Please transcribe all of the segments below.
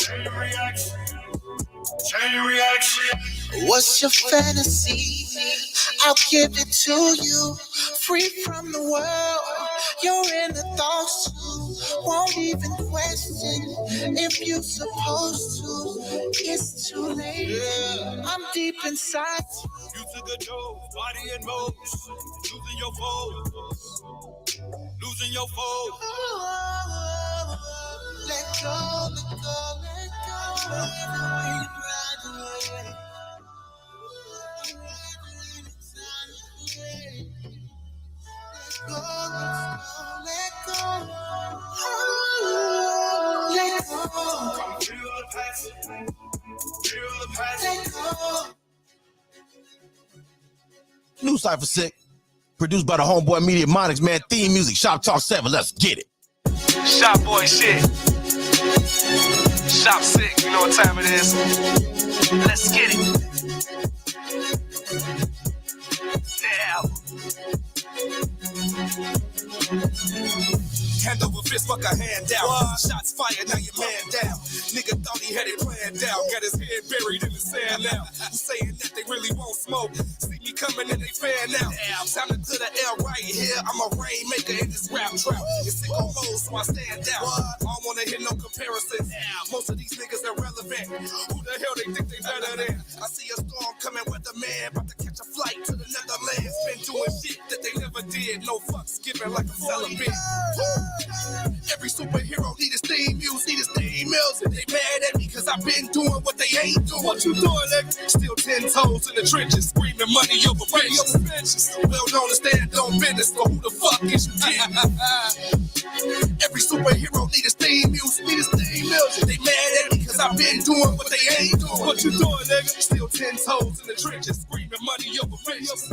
Chain reaction. What's your fantasy? I'll give it to you. Free from the world. You're in the thoughts too. Won't even question if you're supposed to. It's too late. I'm deep inside. You took a dose, body and modes. Losing your focus. Losing your focus. Let go, let go, let go. Let go. Come feel the passion. Feel the passion. New Cypher Sick, produced by the homeboy Media Monix, man. Theme music, Shop Talk 7. Let's get it. Shop boy shit. Shop sick, you know what time it is. Let's get it. Yeah. Hand over fist, fuck a hand down. Shots fired, now your man down. Nigga thought he had it planned out. Got his head buried in the sand now. Who's saying that they really won't smoke? See me coming and they fan out. Sounding to the L right here. I'm a rainmaker in this rap trap. It's sick on mode, so I stand out. I don't wanna hear no comparisons. Most of these niggas are relevant. Who the hell they think they better than? I see a storm coming with a man. About to catch a flight to the Netherlands. Been doing shit that they never did. No fucks given like a celibate. Every superhero need his theme music, need his theme music. They mad at me cause I've been doing what they ain't doing. What you doing, nigga? Still 10 toes in the trenches, screaming money over bitches. Well known to stand on business, so who the fuck is you kidding? Every superhero need his theme music, need his theme music. They mad at me cause I've been doing what they ain't doing. What you doing, nigga? Still 10 toes in the trenches, screaming money over bitches.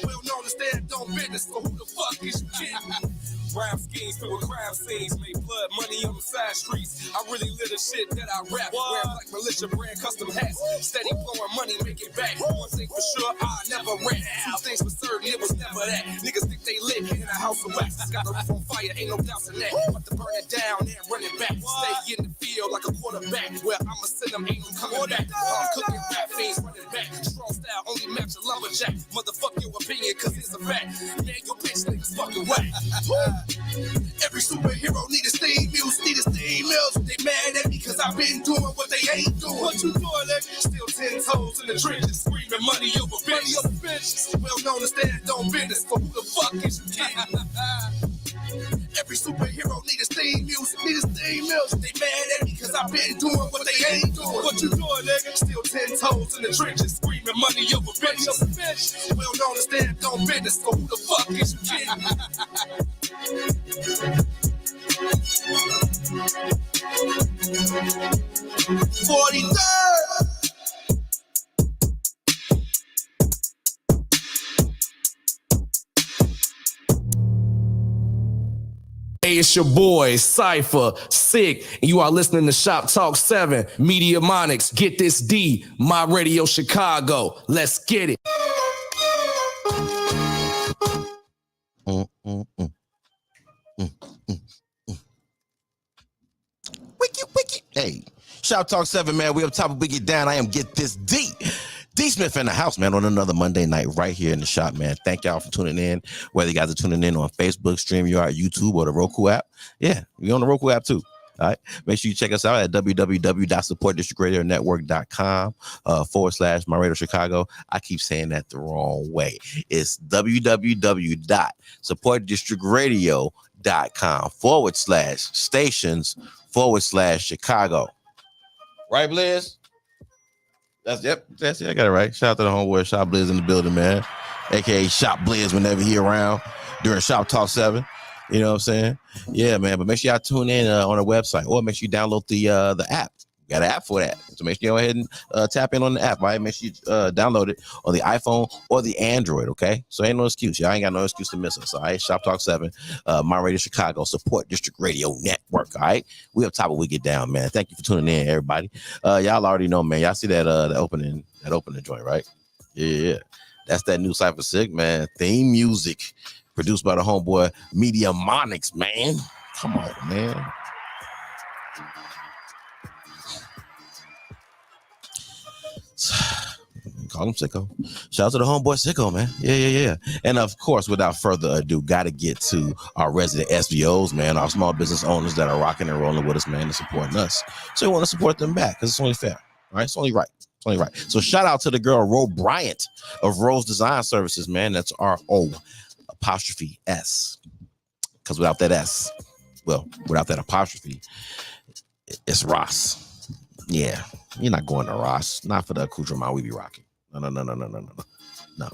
Well known to stand on business, so who the fuck is you kidding? Rhyme schemes filled with crime scenes, made blood money on the side streets. I really live the shit that I rap. Wear like militia brand custom hats. Steady blowing money, make it back. One thing for sure, I never ran. Two things for certain, it was never that. Niggas think they lit in a house of wax. Got a roof on fire, ain't no doubts in that. About to burn it down and run it back. Stay in the field like a quarterback. Well, I'ma send them, ain't no coming back. I'm cooking rap fiends, running back. Strong style, only match a lumberjack. Motherfuck your opinion, cause it's a fact. Man, your bitch niggas fucking whack. Every superhero need his theme music, need his theme music. They mad at me cause I've been doing what they ain't doing. What you doing, nigga? Still 10 toes in the trenches, screaming money over bitches. Well known to stand on business, so who the fuck is you kidding? Every superhero need his theme music, need his theme music. They mad at me cause I've been doing what they ain't doing. What you doing, nigga? Still 10 toes in the trenches, screaming money over bitches. Well known to stand on business, so who the fuck is you kidding? 43rd. Hey, it's your boy, Cypher Sick, and you are listening to Shop Talk 7, Media Monix. Get this D, My Radio Chicago. Let's get it. Wiki. Hey, Shop Talk 7, man. We up top of We Get Down. I am Get This D. D Smith in the house, man, on another Monday night right here in the shop, man. Thank y'all for tuning in. Whether you guys are tuning in on Facebook, StreamYard, YouTube, or the Roku app. Yeah, we're on the Roku app too. All right. Make sure you check us out at www.supportdistrictradionetwork.com /My Radio Chicago. I keep saying that the wrong way. It's www.supportdistrictradio.com /stations /Chicago. Right, Blizz? That's it. I got it right. Shout out to the homeboy Shop Blizz in the building, man. AKA Shop Blizz whenever he around during Shop Talk 7. You know what I'm saying? Yeah, man. But make sure y'all tune in on our website, or make sure you download the app. We got an app for that. So make sure you go ahead and tap in on the app, right? Make sure you download it on the iPhone or the Android, okay? So ain't no excuse. Y'all ain't got no excuse to miss us, all right? Shop Talk 7, My Radio Chicago, Support District Radio Network, all right? We up top of We Get Down, man. Thank you for tuning in, everybody. Y'all already know, man. Y'all see that opening joint, right? Yeah. That's that new Cypher Sick, man. Theme music produced by the homeboy Media Monix, man. Come on, man. Call him Sicko. Shout out to the homeboy Sicko, man. Yeah. And of course, without further ado, got to get to our resident SBOs, man, our small business owners that are rocking and rolling with us, man, and supporting us. So we want to support them back because it's only fair, all right? It's only right. It's only right. So shout out to the girl, Ro Bryant of Rose Design Services, man. That's R-O''S. Because without that S, well, without that apostrophe, it's Ross. Yeah, you're not going to Ross. Not for the accoutrement we be rocking. No.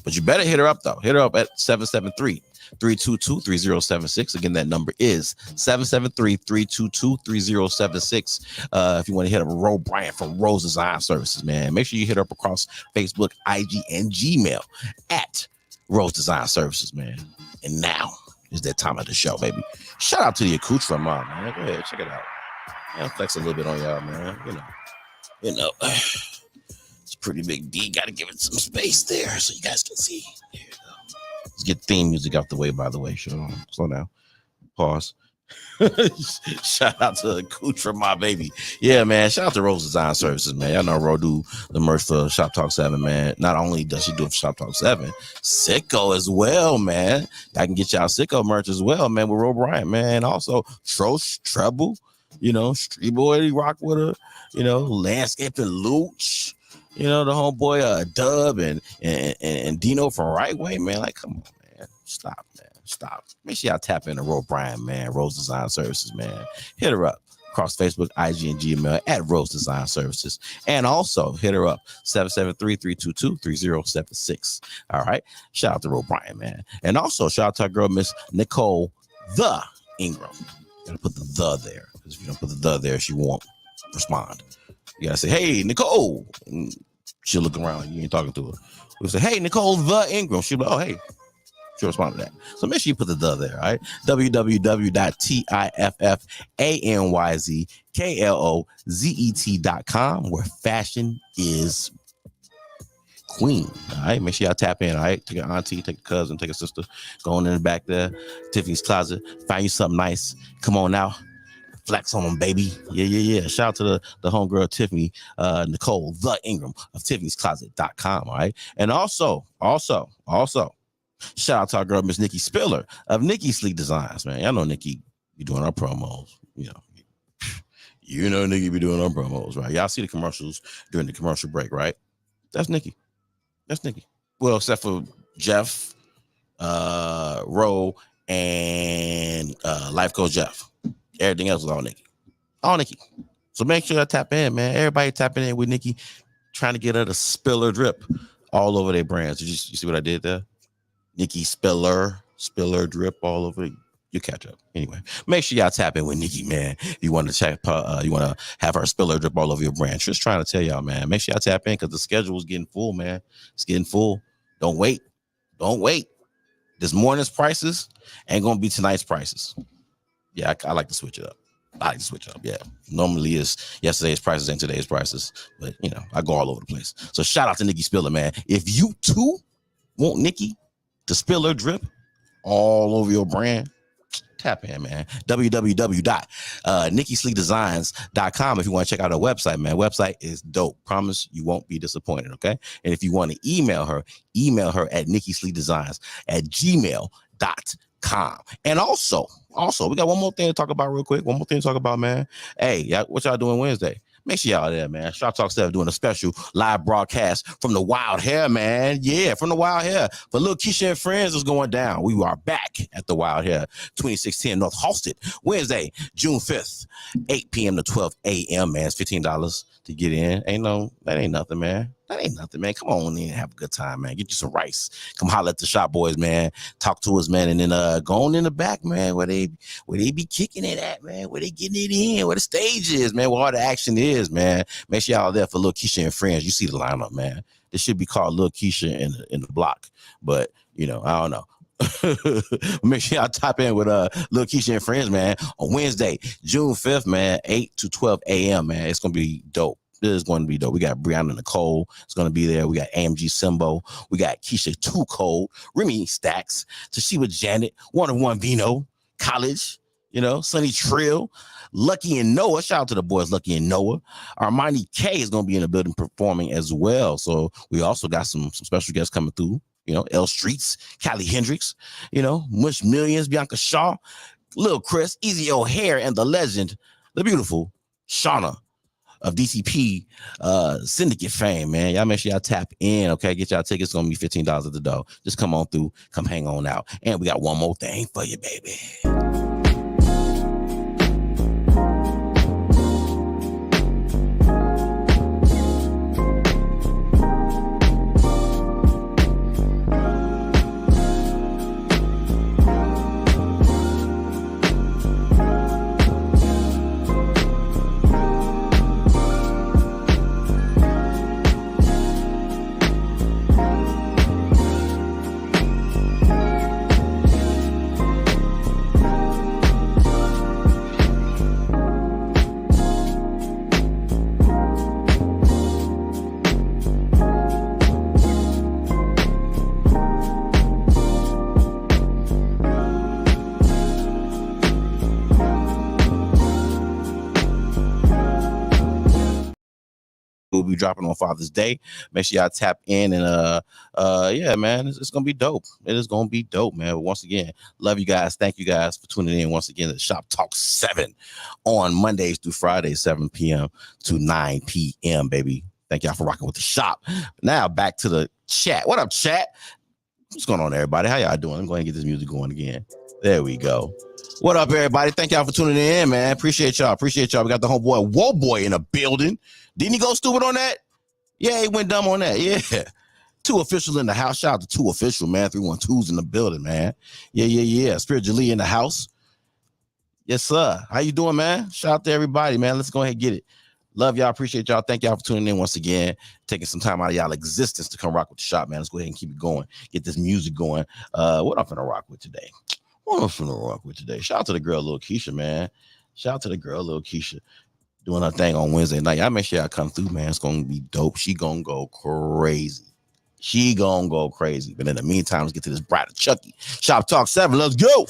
But you better hit her up, though. Hit her up at 773-322-3076. Again, that number is 773-322-3076. If you want to hit up Ro Bryant from Rose Design Services, man, make sure you hit her up across Facebook, IG, and Gmail at Rose Design Services, man. And now is that time of the show, baby. Shout out to the accoutrement, man. Go ahead, check it out. I'll flex a little bit on y'all, man. You know. It's pretty big D. Got to give it some space there so you guys can see. There you go. Let's get theme music out the way, by the way. Slow down. Pause. Shout out to Kutra, my baby. Yeah, man. Shout out to Rose Design Services, man. Y'all know Ro do the merch for Shop Talk 7, man. Not only does she do it for Shop Talk 7, Sicko as well, man. I can get y'all Sicko merch as well, man, with Ro Bryant, man. Also, Treble, Street Boy rock with her, Landscaping Looch. The homeboy Dub and Dino from Right Way, man. Like, come on, man. Stop. Make sure y'all tap into Ro Bryant, man. Rose Design Services, man. Hit her up across Facebook, IG, and Gmail at Rose Design Services. And also hit her up 773-322-3076. All right. Shout out to Ro Bryant, man. And also shout out to our girl, Miss Nicole the Ingram. You gotta put the there. Because if you don't put the there, she won't respond. You gotta say, hey, Nicole. And she'll look around. You ain't talking to her. We'll say, hey, Nicole the Ingram. She'll be like, oh, hey. She'll respond to that. So make sure you put the there, all right? www.tiffanyzklozet.com, where fashion is queen. All right. Make sure y'all tap in. All right. Take an auntie, take a cousin, take a sister. Go on in the back there. Tiffany's Closet. Find you something nice. Come on now. Flex on them, baby. Yeah. Shout out to the homegirl Tiffany, Nicole the Ingram of tiffany'scloset.com. All right. And also, shout out to our girl, Miss Nikki Spiller of Nikki Sleek Designs, man. Y'all know Nikki be doing our promos. Nikki be doing our promos, right? Y'all see the commercials during the commercial break, right? That's Nikki. Well, except for Jeff, Ro, and Life Coach Jeff. Everything else is all Nikki. So make sure I tap in, man. Everybody tapping in with Nikki, trying to get her to spill her drip all over their brands. You see what I did there? Nikki spiller drip all over. You catch up. Anyway, make sure y'all tap in with Nikki, man. You want to check, you want to have her spiller drip all over your brand. Just trying to tell y'all, man. Make sure y'all tap in because the schedule is getting full, man. It's getting full. Don't wait. This morning's prices ain't gonna be tonight's prices. Yeah, I like to switch it up. Yeah. Normally it's yesterday's prices and today's prices, but I go all over the place. So shout out to Nikki Spiller, man. If you too want Nikki to spill her drip all over your brand, tap in, man. www.nikkisleekdesigns.com if you want to check out her website, man. Website is dope. Promise you won't be disappointed, okay? And if you want to email her at nikkisleekdesigns@gmail.com. And also, we got one more thing to talk about real quick. Man. Hey, what y'all doing Wednesday? Make sure y'all there, man. Shop Talk 7 doing a special live broadcast from the Wild Hair, man. Yeah, from the Wild Hair. For Lil Keisha and Friends is going down. We are back at the Wild Hair, 2610 North Halsted, Wednesday, June 5th, 8 p.m. to 12 a.m., man. It's $15 to get in. That ain't nothing, man. Come on in and have a good time, man. Get you some rice. Come holler at the Shop Boys, man. Talk to us, man. And then go on in the back, man, where they be kicking it at, man. Where they getting it in, where the stage is, man. Where all the action is, man. Make sure y'all there for Lil Keisha and Friends. You see the lineup, man. This should be called Lil Keisha in the block. But, I don't know. Make sure y'all tap in with Lil Keisha and Friends, man, on Wednesday, June 5th, man, 8 to 12 a.m., man. It's going to be dope. This is going to be dope. We got Brianna Nicole. It's going to be there. We got AMG Simbo. We got Keisha Too Cold, Remy Stacks, Toshiba Janet, 101 Vino, College. Sonny Trill, Lucky and Noah. Shout out to the boys, Lucky and Noah. Armani K is going to be in the building performing as well. So we also got some special guests coming through. L Streets, Callie Hendricks, Mush Millions, Bianca Shaw, Lil Chris, Easy O'Hare, and the legend, the beautiful Shauna of DCP Syndicate fame, man. Y'all make sure y'all tap in, okay? Get y'all tickets. It's going to be $15 at the door. Just come on through. Come hang on out. And we got one more thing for you, baby. We'll be dropping on Father's Day. Make sure y'all tap in and yeah, man, it's gonna be dope. It is gonna be dope, man. But once again, love you guys. Thank you guys for tuning in once again to Shop Talk 7 on Mondays through Fridays, 7 p.m. to 9 p.m. baby. Thank y'all for rocking with the shop. Now back to the chat. What up, chat? What's going on, everybody? How y'all doing? I'm going to get this music going again. There we go. What up, everybody? Thank y'all for tuning in, man. Appreciate y'all. We got the homeboy Whoa Boy in the building. Didn't he go stupid on that? Yeah, he went dumb on that. Yeah. 2 Official in the house. Shout out to 2 Official, man. 312's in the building, man. Yeah. Spirit Lee in the house. Yes, sir. How you doing, man? Shout out to everybody, man. Let's go ahead and get it. Love y'all. Appreciate y'all. Thank y'all for tuning in once again. Taking some time out of y'all existence to come rock with the shop, man. Let's go ahead and keep it going. Get this music going. What I'm finna rock with today? Shout out to the girl, Lil Keisha, man. Shout out to the girl, Lil Keisha. Doing her thing on Wednesday night. Y'all make sure y'all come through, man. It's going to be dope. She going to go crazy. But in the meantime, let's get to this Bride of Chucky. Shop Talk 7. Let's go.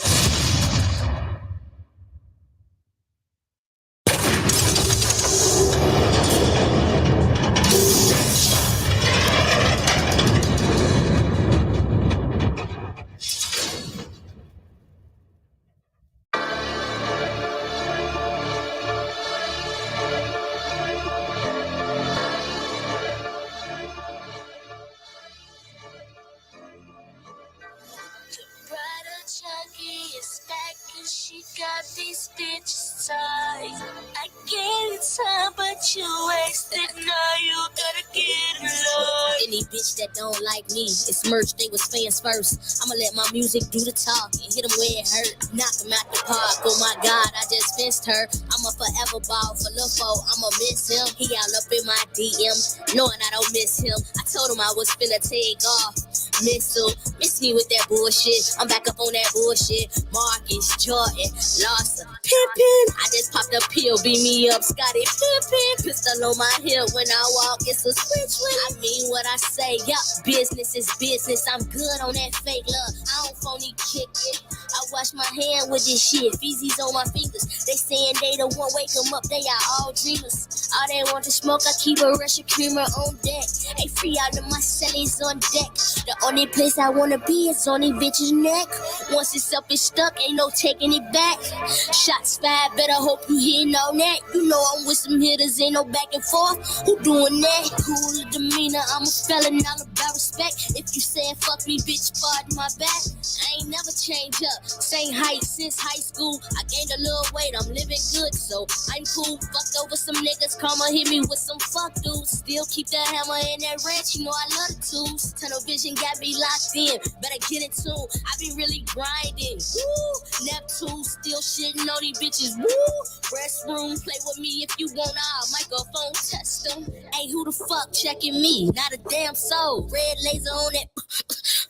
These bitches tight. I gave it time, but you wasted. Now you gotta get along. Any bitch that don't like me, it's merch. They was fans first. I'ma let my music do the talking. Hit them where it hurt. Knock them out the park. Oh my God, I just fenced her. I'm a forever ball for Lil' Fo. I'ma miss him. He all up in my DM, knowing I don't miss him. I told him I was finna take off. Miss me with that bullshit. I'm back up on that bullshit. Marcus, Jordan, Lawson, Pimpin'. I just popped a pill, beat me up, Scotty Pimpin'. Pistol on my hip when I walk, it's a switch when I mean what I say. Yup, business is business. I'm good on that fake love. I don't phony kick it. I wash my hand with this shit. Feezy's on my fingers. They saying they the one wake them up. They are all dreamers. All they want to smoke, I keep a Russian creamer on deck. Hey, free out of my cellies on deck. The only place I wanna be is on these bitches' neck. Once it's up, it's stuck, ain't no taking it back. Shots fired, better hope you hitting on that. You know I'm with some hitters, ain't no back and forth. Who doing that? Cool demeanor, I'm a felon, all about respect. If you said fuck me, bitch, pardon my back. I ain't never change up, same height since high school. I gained a little weight, I'm living good, so I'm cool. Fucked over some niggas, karma hit me with some fuck dudes. Still keep that hammer and that wrench, you know I love the tools. Tunnel vision got me locked in, better get it too. I been really grinding, woo. Neptune still shitting on these bitches, woo. Restroom, play with me if you want, I'll microphone test them. Ain't who the fuck checking me, not a damn soul. Red laser on it,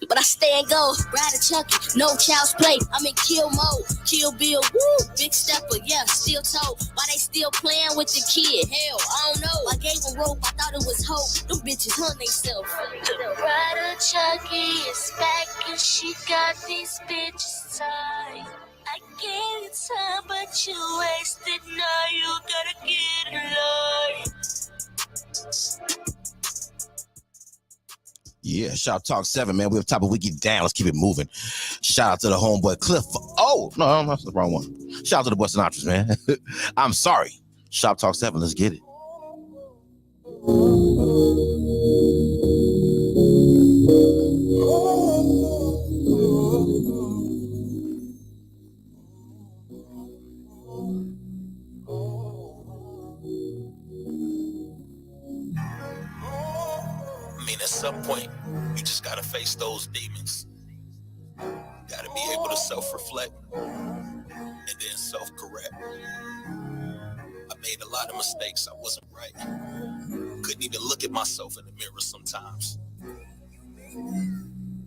but I stay and go. Bride of Chucky, no child's play, I'm in kill mode. Kill Bill, woo, big stepper, yeah, still told. Why they still playing with the kid? Hell, I don't know. I gave a rope, I thought it was hope. Them bitches hung they self. The bride of Chucky is back and she got these bitches tied. I Gave you time, but you wasted. Now you gotta get in line. Yeah, Shoptalk 7, man. We're up top of Wiki down. Let's keep it moving. Shout out to the homeboy Cliff. Oh, no, that's the wrong one. Shout out to the boy Sinatra's, man. I'm sorry. Shoptalk 7, let's get it. I mean, at some point, you just gotta face those demons. You gotta be able to self-reflect and then self-correct. I made a lot of mistakes. I wasn't right. Couldn't even look at myself in the mirror sometimes.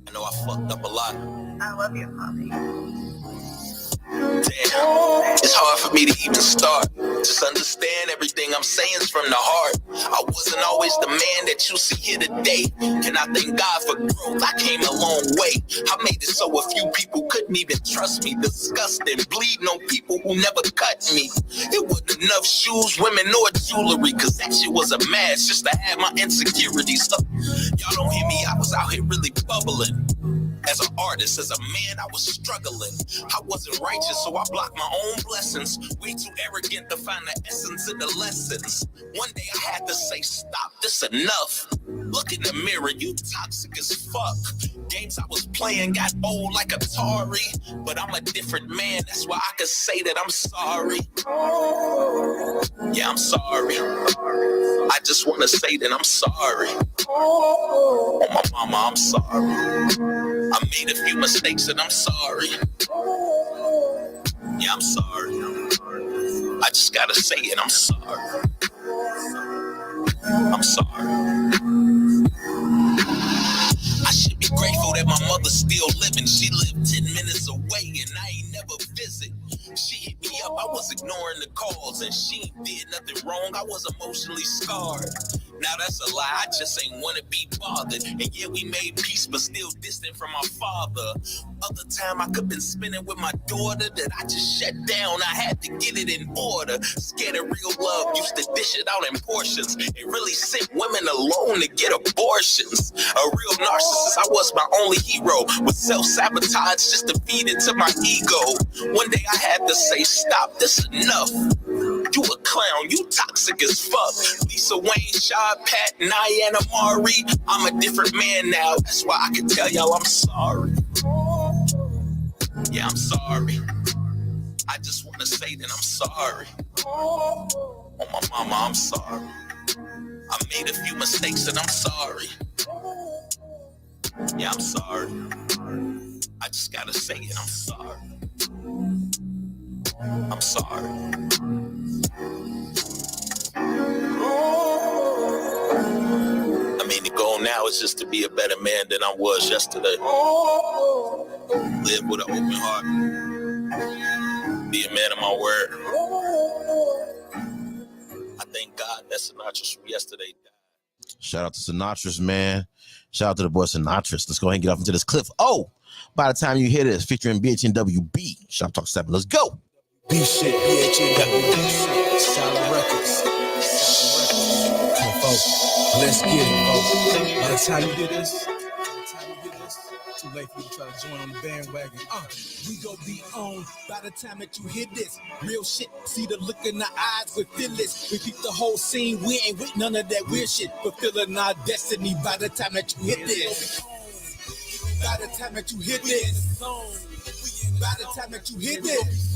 I know I fucked up a lot. I love you, Mommy. Damn, it's hard for me to even start. Just understand everything I'm saying is from the heart. I wasn't always the man that you see here today. Can I thank God for growth? I came a long way. I made it so a few people couldn't even trust me. Disgusting, bleeding on people who never cut me. It wasn't enough shoes, women, or jewelry, cause that shit was a mask just to have my insecurities. Y'all don't hear me, I was out here really bubbling. As an artist, as a man, I was struggling. I wasn't righteous, so I blocked my own blessings. Way too arrogant to find the essence of the lessons. One day I had to say, stop, this enough. Look in the mirror, you toxic as fuck. Games I was playing got old like Atari. But I'm a different man, that's why I could say that I'm sorry. Yeah, I'm sorry. I just want to say that I'm sorry. Oh, my mama, I'm sorry. I made a few mistakes and I'm sorry. Yeah, I'm sorry. I just gotta say it, I'm sorry. I'm sorry. I should be grateful that my mother's still living. She lived 10 minutes away and I ain't never visit. She hit me up, I was ignoring the calls, and she did nothing wrong, I was emotionally scarred. Now that's a lie, I just ain't wanna be bothered. And yeah, we made peace, but still distant from my father. Other time I could've been spending with my daughter that I just shut down, I had to get it in order. Scared of real love, used to dish it out in portions. It really sent women alone to get abortions. A real narcissist, I was my only hero. With self-sabotage just to feed into my ego. One day I had to say, stop, this enough. You a clown, you toxic as fuck. Lisa Wayne, Shaw, Pat, Nyan, Amari. I'm a different man now, that's why I can tell y'all I'm sorry. Yeah, I'm sorry. I just want to say that I'm sorry. Oh, my mama, I'm sorry. I made a few mistakes and I'm sorry. Yeah, I'm sorry. I just gotta say it, I'm sorry. I'm sorry. I mean, the goal now is just to be a better man than I was yesterday. Live with an open heart. Be a man of my word. I thank God that Sinatra's from yesterday died. Shout out to Sinatra's, man. Shout out to the boy Sinatra's. Let's go ahead and get off into this cliff. Oh, by the time you hear this, featuring BHNWB, Shoptalk 7. Let's go. B shit, BHNWB, Solid Records. Let's get it. By the time you get this, too late for you to try to join on the bandwagon. We gon' be on by the time that you hear this. Real shit, see the look in the eyes, we feel this. We keep the whole scene, we ain't with none of that weird shit. Fulfilling our destiny by the time that you hit this. By the time that you hit this. By the time that you hit this.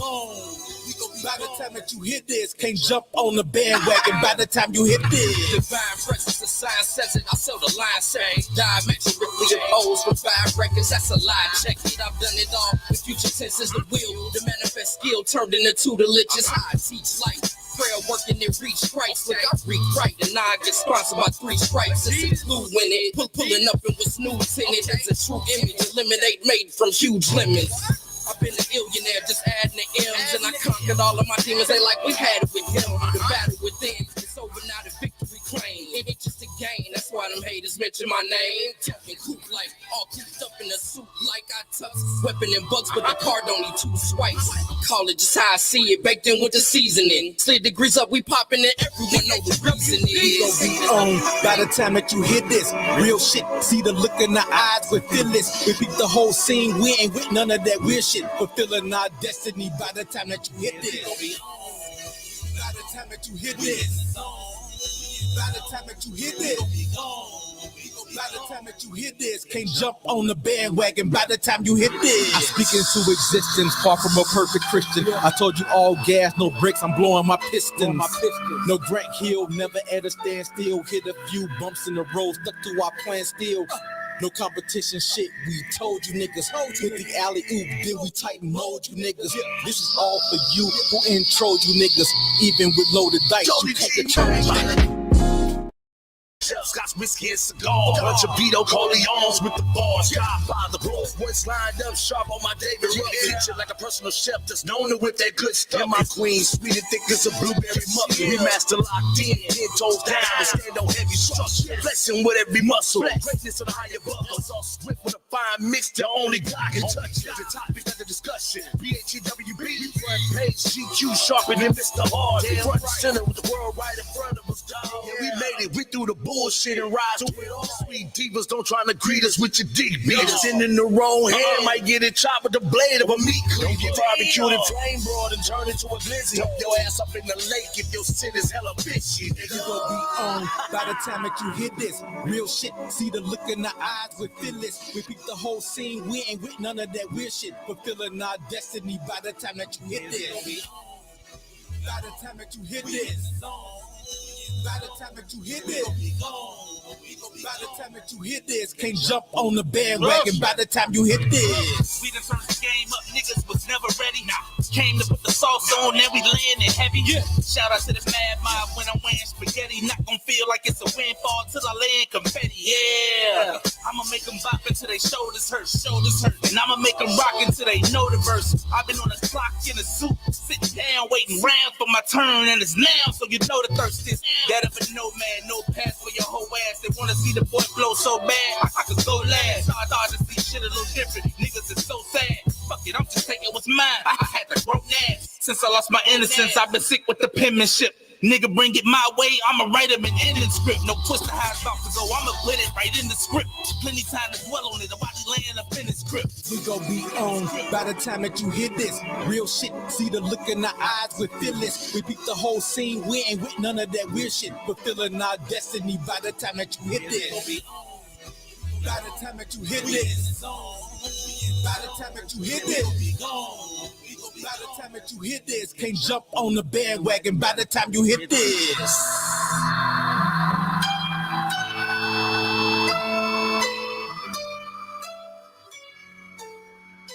By the time that you hit this, can't jump on the bandwagon by the time you hit this. Divine presence, the sign says it, I saw the line say. Diametrically opposed for 5 records, that's a lie. Check it, I've done it all. The future tense is the will. The manifest skill turned into tutelage. I teach life. Prayer working and reach Christ. Look, I read right and I get sponsored by 3 stripes. It's a clue in it. Pulling up and what's new in it. It's a true image. Eliminate made from huge lemons. I've been an illionaire, just adding the M's, and I conquered all of my demons. They like we had it with him. The battle within, it's over now. The victory claim. It's just a game. That's why them haters mention my name. Talking cool like life. All kicked up in a suit like I tuck. Weapon and bucks, but the card don't need 2 swipes. Call it just how I see it, baked in with the seasoning. Slid the grease up, we popping it, everyone know the reason We gon' is. be on by the time that you hear this. Real shit, see the look in the eyes, we feel this. We beat the whole scene, we ain't with none of that weird shit. Fulfilling our destiny by the time that you hit this. By the time that you hit this. By the time that you hit this. By the time that you hit this, can't jump on the bandwagon by the time you hit this. I speak into existence, far from a perfect Christian. I told you all gas, no brakes, I'm blowing my pistons. No Grant Hill, never at a standstill. Hit a few bumps in the road, stuck to our plan still. No competition shit, we told you niggas. Hit the alley oop, then we tighten mold you niggas. This is all for you who introed you niggas. Even with loaded dice, you take the turn. Scotch, whiskey, and cigar. Bunch of Vito Corleones with the bars. Godfather, Rolls Royce lined up sharp on my David Ruffin. Featured like a personal chef that's known to whip that good stuff. And my queen, sweet and thick as a blueberry muffin. We master locked in, 10 toes down, and stand on heavy structure. Flexing with every muscle. Greatness of the higher buckles. All swift with a fine mix that only God can touch. The topic of the discussion. BHEWB, front page, GQ, sharper than Mr. Hard. Front center with the world right in front of us, dog. Yeah, we made it. We threw the bullshit and rise to it all. Sweet divas, don't try to greet us with your dick beaters. Sending the wrong hand, might get it chopped with the blade of a meat cleaver. Get barbecued and flame broiled and turn into a glizzy. Dump your ass up in the lake if your sin is hella bitchy. You gon' be on by the time that you hit this. Real shit, see the look in the eyes, we feel this. We beat the whole scene, we ain't with none of that weird shit. Fulfilling our destiny by the time that you hit this. By the time that you hit this. By the time that you hit this. By the time that you hit this, can't jump on the bandwagon by the time you hit this. We done turned the game up, niggas was never ready. Came to put the sauce on, then we landed heavy. Shout out to the mad mob when I'm wearing spaghetti. Not gonna feel like it's a windfall till I land confetti. Yeah, I'ma make them bop until they shoulders hurt. And I'ma make them rock until they know the verse. I've been on the clock in a suit, sitting down, waiting round for my turn, and it's now, so you know the thirst is. That up a no man, no pass for your whole ass. They wanna see the boy flow so bad, I could go last. I thought to see shit a little different. Niggas is so sad. Fuck it, I'm just taking what's mine. I had to grow ass. Since I lost my innocence, I've been sick with the penmanship. Nigga, bring it my way, I'ma write him an ending script. No twist to how it's about to go, I'ma put it right in the script. Plenty time to dwell on it, I'm about to laying up in the script. We gon' be on by the time that you hit this. Real shit, see the look in the eyes, we feel this. We beat the whole scene, we ain't with none of that weird shit. Fulfilling our destiny by the time that you hit this. By the time that you hit this. By the time that you hit this. By the time that you hit this, can't jump on the bandwagon by the time you hit this.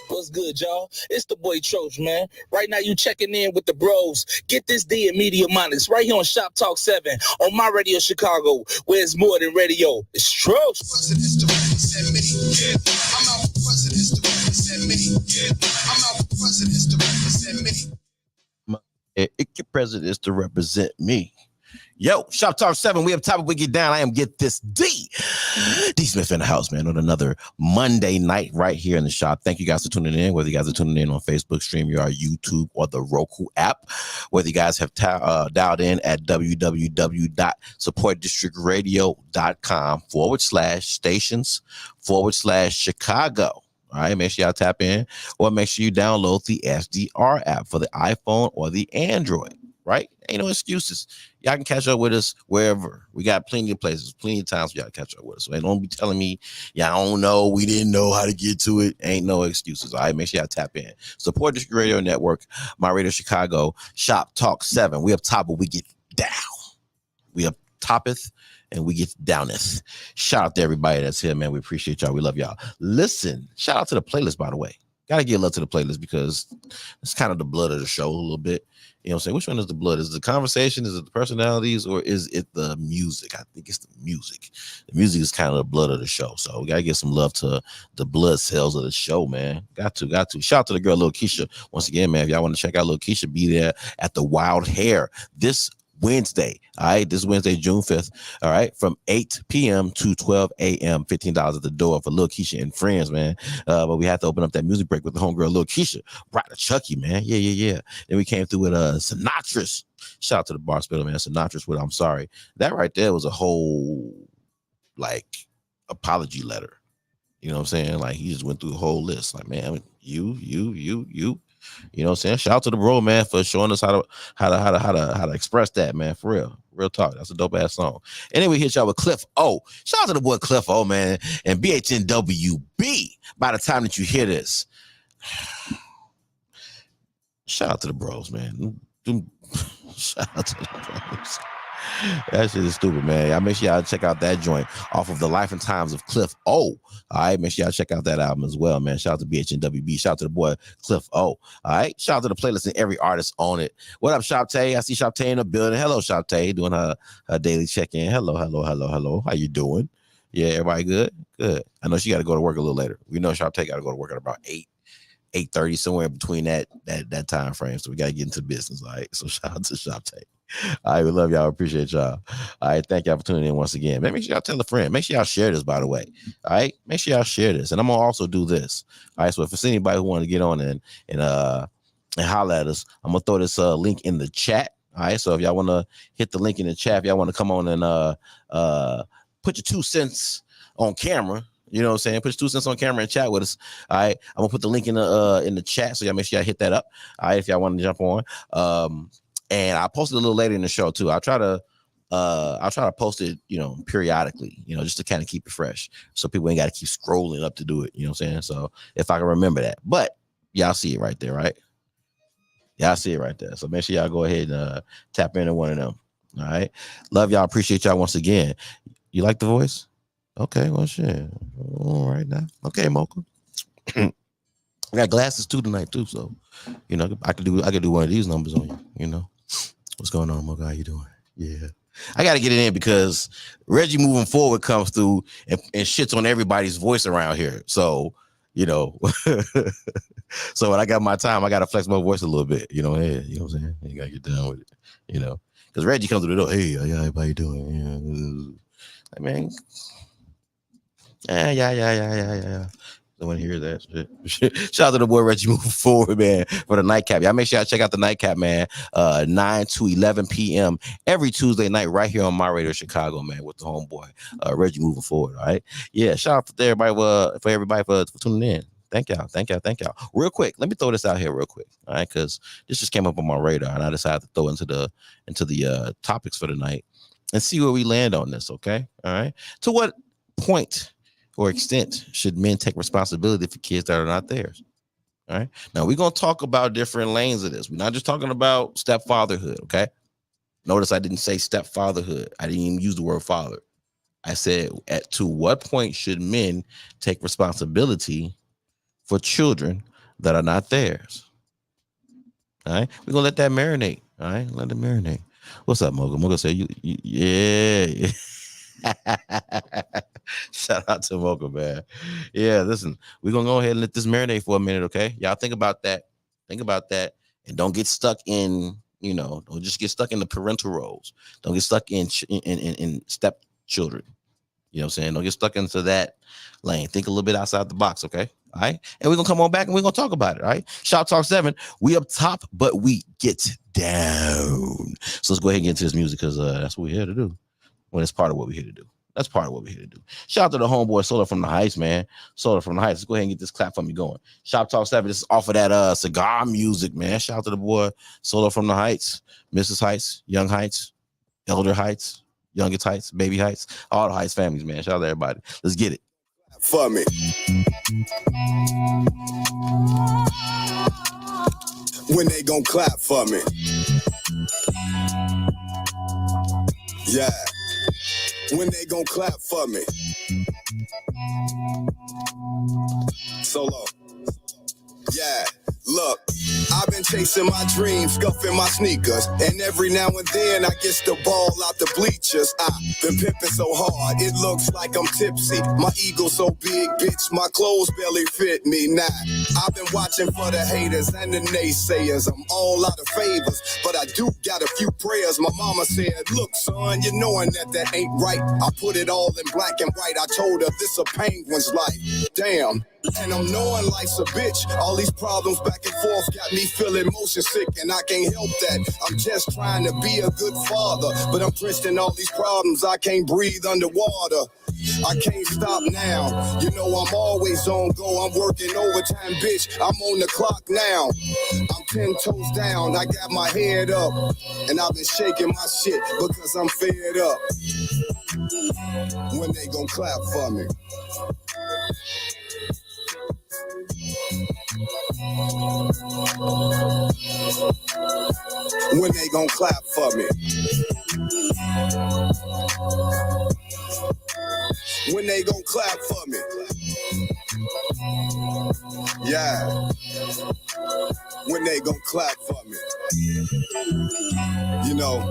What's good, y'all? It's the boy Troach, man. Right now, you checking in with the bros. Get this D and Media Monix right here on Shop Talk 7 on my radio Chicago, where it's more than radio. It's Troach. Your president is to represent me. Yo, Shop Talk 7, we have topic we get down. I am Get This D Smith in the house, man, on another Monday night right here in the shop. Thank you guys for tuning in, whether you guys are tuning in on Facebook, StreamYard, YouTube, or the Roku app, whether you guys have dialed in at www.supportdistrictradio.com/stations/Chicago. All right, make sure y'all tap in, or make sure you download the SDR app for the iPhone or the Android, right? Ain't no excuses. Y'all can catch up with us wherever. We got plenty of places, plenty of times for y'all to catch up with us. So don't be telling me, y'all don't know, we didn't know how to get to it. Ain't no excuses. All right, make sure y'all tap in. Support District Radio Network, My Radio Chicago, Shop Talk 7. We up top, but we get down. We up toppeth and we get downeth. Shout out to everybody that's here, man. We appreciate y'all. We love y'all. Listen, shout out to the playlist, by the way. Got to give love to the playlist because it's kind of the blood of the show a little bit. You know what I'm saying? Which one is the blood? Is it the conversation? Is it the personalities? Or is it the music? I think it's the music. The music is kind of the blood of the show. So we got to give some love to the blood cells of the show, man. Got to. Shout out to the girl, Lil Keisha. Once again, man, if y'all want to check out Lil Keisha, be there at the Wild Hair this Wednesday. All right, this Wednesday, June 5th. All right, from 8 p.m. to 12 a.m. $15 at the door for Lil Keisha and friends, man. But we had to open up that music break with the homegirl Lil Keisha, right to Chucky, man. Yeah. Then we came through with Sinatra's. Shout out to the bar spiller, man. Sinatra's with I'm Sorry. That right there was a whole like apology letter. You know what I'm saying? Like he just went through the whole list. Like, man, you. You know what I'm saying? Shout out to the bro, man, for showing us how to express that, man. For real talk. That's a dope ass song. And then we hit y'all with Cliff O. Shout out to the boy Cliff O, man, and BHNWB. By the time that you hear this, shout out to the bros, man. Shout out to the bros. That shit is stupid, man. Y'all make sure y'all check out that joint off of The Life and Times of Cliff O. All right, make sure y'all check out that album as well, man. Shout out to BHNWB. Shout out to the boy Cliff O. All right, shout out to the playlist and every artist on it. What up, Shoptalk? I see Shoptalk in the building. Hello, Shoptalk, doing her daily check-in. Hello. How you doing? Yeah, everybody good? Good. I know she got to go to work a little later. We know Shoptalk got to go to work at about 8:30, somewhere between that time frame. So we got to get into business. All right. So shout out to Shoptalk. All right, we love y'all. Appreciate y'all. All right, thank y'all for tuning in once again. Make sure y'all tell a friend. Make sure y'all share this, by the way. All right, make sure y'all share this. And I'm gonna also do this. All right, so if it's anybody who want to get on and holler at us, I'm gonna throw this link in the chat. All right, so if y'all want to hit the link in the chat, if y'all want to come on and put your 2 cents on camera. You know what I'm saying? Put your 2 cents on camera and chat with us. All right, I'm gonna put the link in the chat, so y'all make sure y'all hit that up. All right, if y'all want to jump on. And I posted a little later in the show too. I'll try to post it, periodically, just to kind of keep it fresh. So people ain't got to keep scrolling up to do it. You know what I'm saying? So if I can remember that. But y'all see it right there, right? Y'all see it right there. So make sure y'all go ahead and tap into one of them. All right. Love y'all. Appreciate y'all once again. You like the voice? Okay, well shit. All right now. Okay, Mocha. I got glasses too tonight too, so I could do one of these numbers on you. What's going on, Mocha? How you doing? Yeah. I got to get it in because Reggie moving forward comes through and shits on everybody's voice around here. So, so when I got my time, I got to flex my voice a little bit, hey, you know what I'm saying? You got to get down with it, because Reggie comes through the door. Hey, how you doing? Yeah. Man. Yeah. No one hears that shit. Shout out to the boy Reggie moving forward, man, for the nightcap. Y'all make sure y'all check out the nightcap, man. 9 to 11 p.m. every Tuesday night right here on my radio Chicago, man, with the homeboy Reggie moving forward. All right. Yeah. Shout out to everybody for tuning in. Thank y'all. Real quick, let me throw this out here real quick. All right, because this just came up on my radar and I decided to throw into the topics for the night and see where we land on this. Okay. All right. To what point or extent should men take responsibility for kids that are not theirs? All right. Now we're going to talk about different lanes of this. We're not just talking about stepfatherhood. Okay. Notice I didn't say stepfatherhood. I didn't even use the word father. I said, to what point should men take responsibility for children that are not theirs? All right. We're going to let that marinate. All right. Let it marinate. What's up, Mocha? Mocha said, yeah. Shout out to Mocha, man. Yeah, listen, we're gonna go ahead and let this marinate for a minute, okay? Y'all think about that, and don't get stuck in, don't just get stuck in the parental roles. Don't get stuck in stepchildren. You know what I'm saying? Don't get stuck into that lane. Think a little bit outside the box, okay? All right, and we're gonna come on back and we're gonna talk about it. All right, Shoptalk 7. We up top, but we get down. So let's go ahead and get into this music because that's what we're here to do. Well, that's part of what we're here to do. Shout out to the homeboy Solar from the Heights, man. Solar from the Heights. Let's go ahead and get this clap for me going. Shoptalk 7. This is off of that cigar music, man. Shout out to the boy Solar from the Heights, Mrs. Heights, Young Heights, Elder Heights, Youngest Heights, Baby Heights, all the Heights families, man. Shout out to everybody. Let's get it. For me. When they gon' clap for me. Yeah. When they gon' clap for me. Solo. Yeah. Look, I've been chasing my dreams, scuffing my sneakers, and every now and then I get the ball out the bleachers. I've been pimping so hard, it looks like I'm tipsy. My ego so big, bitch, my clothes barely fit me. Nah, I've been watching for the haters and the naysayers. I'm all out of favors, but I do got a few prayers. My mama said, look, son, you knowing that ain't right. I put it all in black and white. I told her this a penguin's life. Damn. And I'm knowing life's a bitch. All these problems back and forth got me feeling motion sick, and I can't help that. I'm just trying to be a good father, but I'm drenched in all these problems. I can't breathe underwater. I can't stop now. You know I'm always on go. I'm working overtime, bitch. I'm on the clock now. I'm 10 toes down. I got my head up, and I've been shaking my shit because I'm fed up. When they gon' clap for me? When they gon' clap for me? When they gon' clap for me? Yeah. When they gon' clap for me? You know,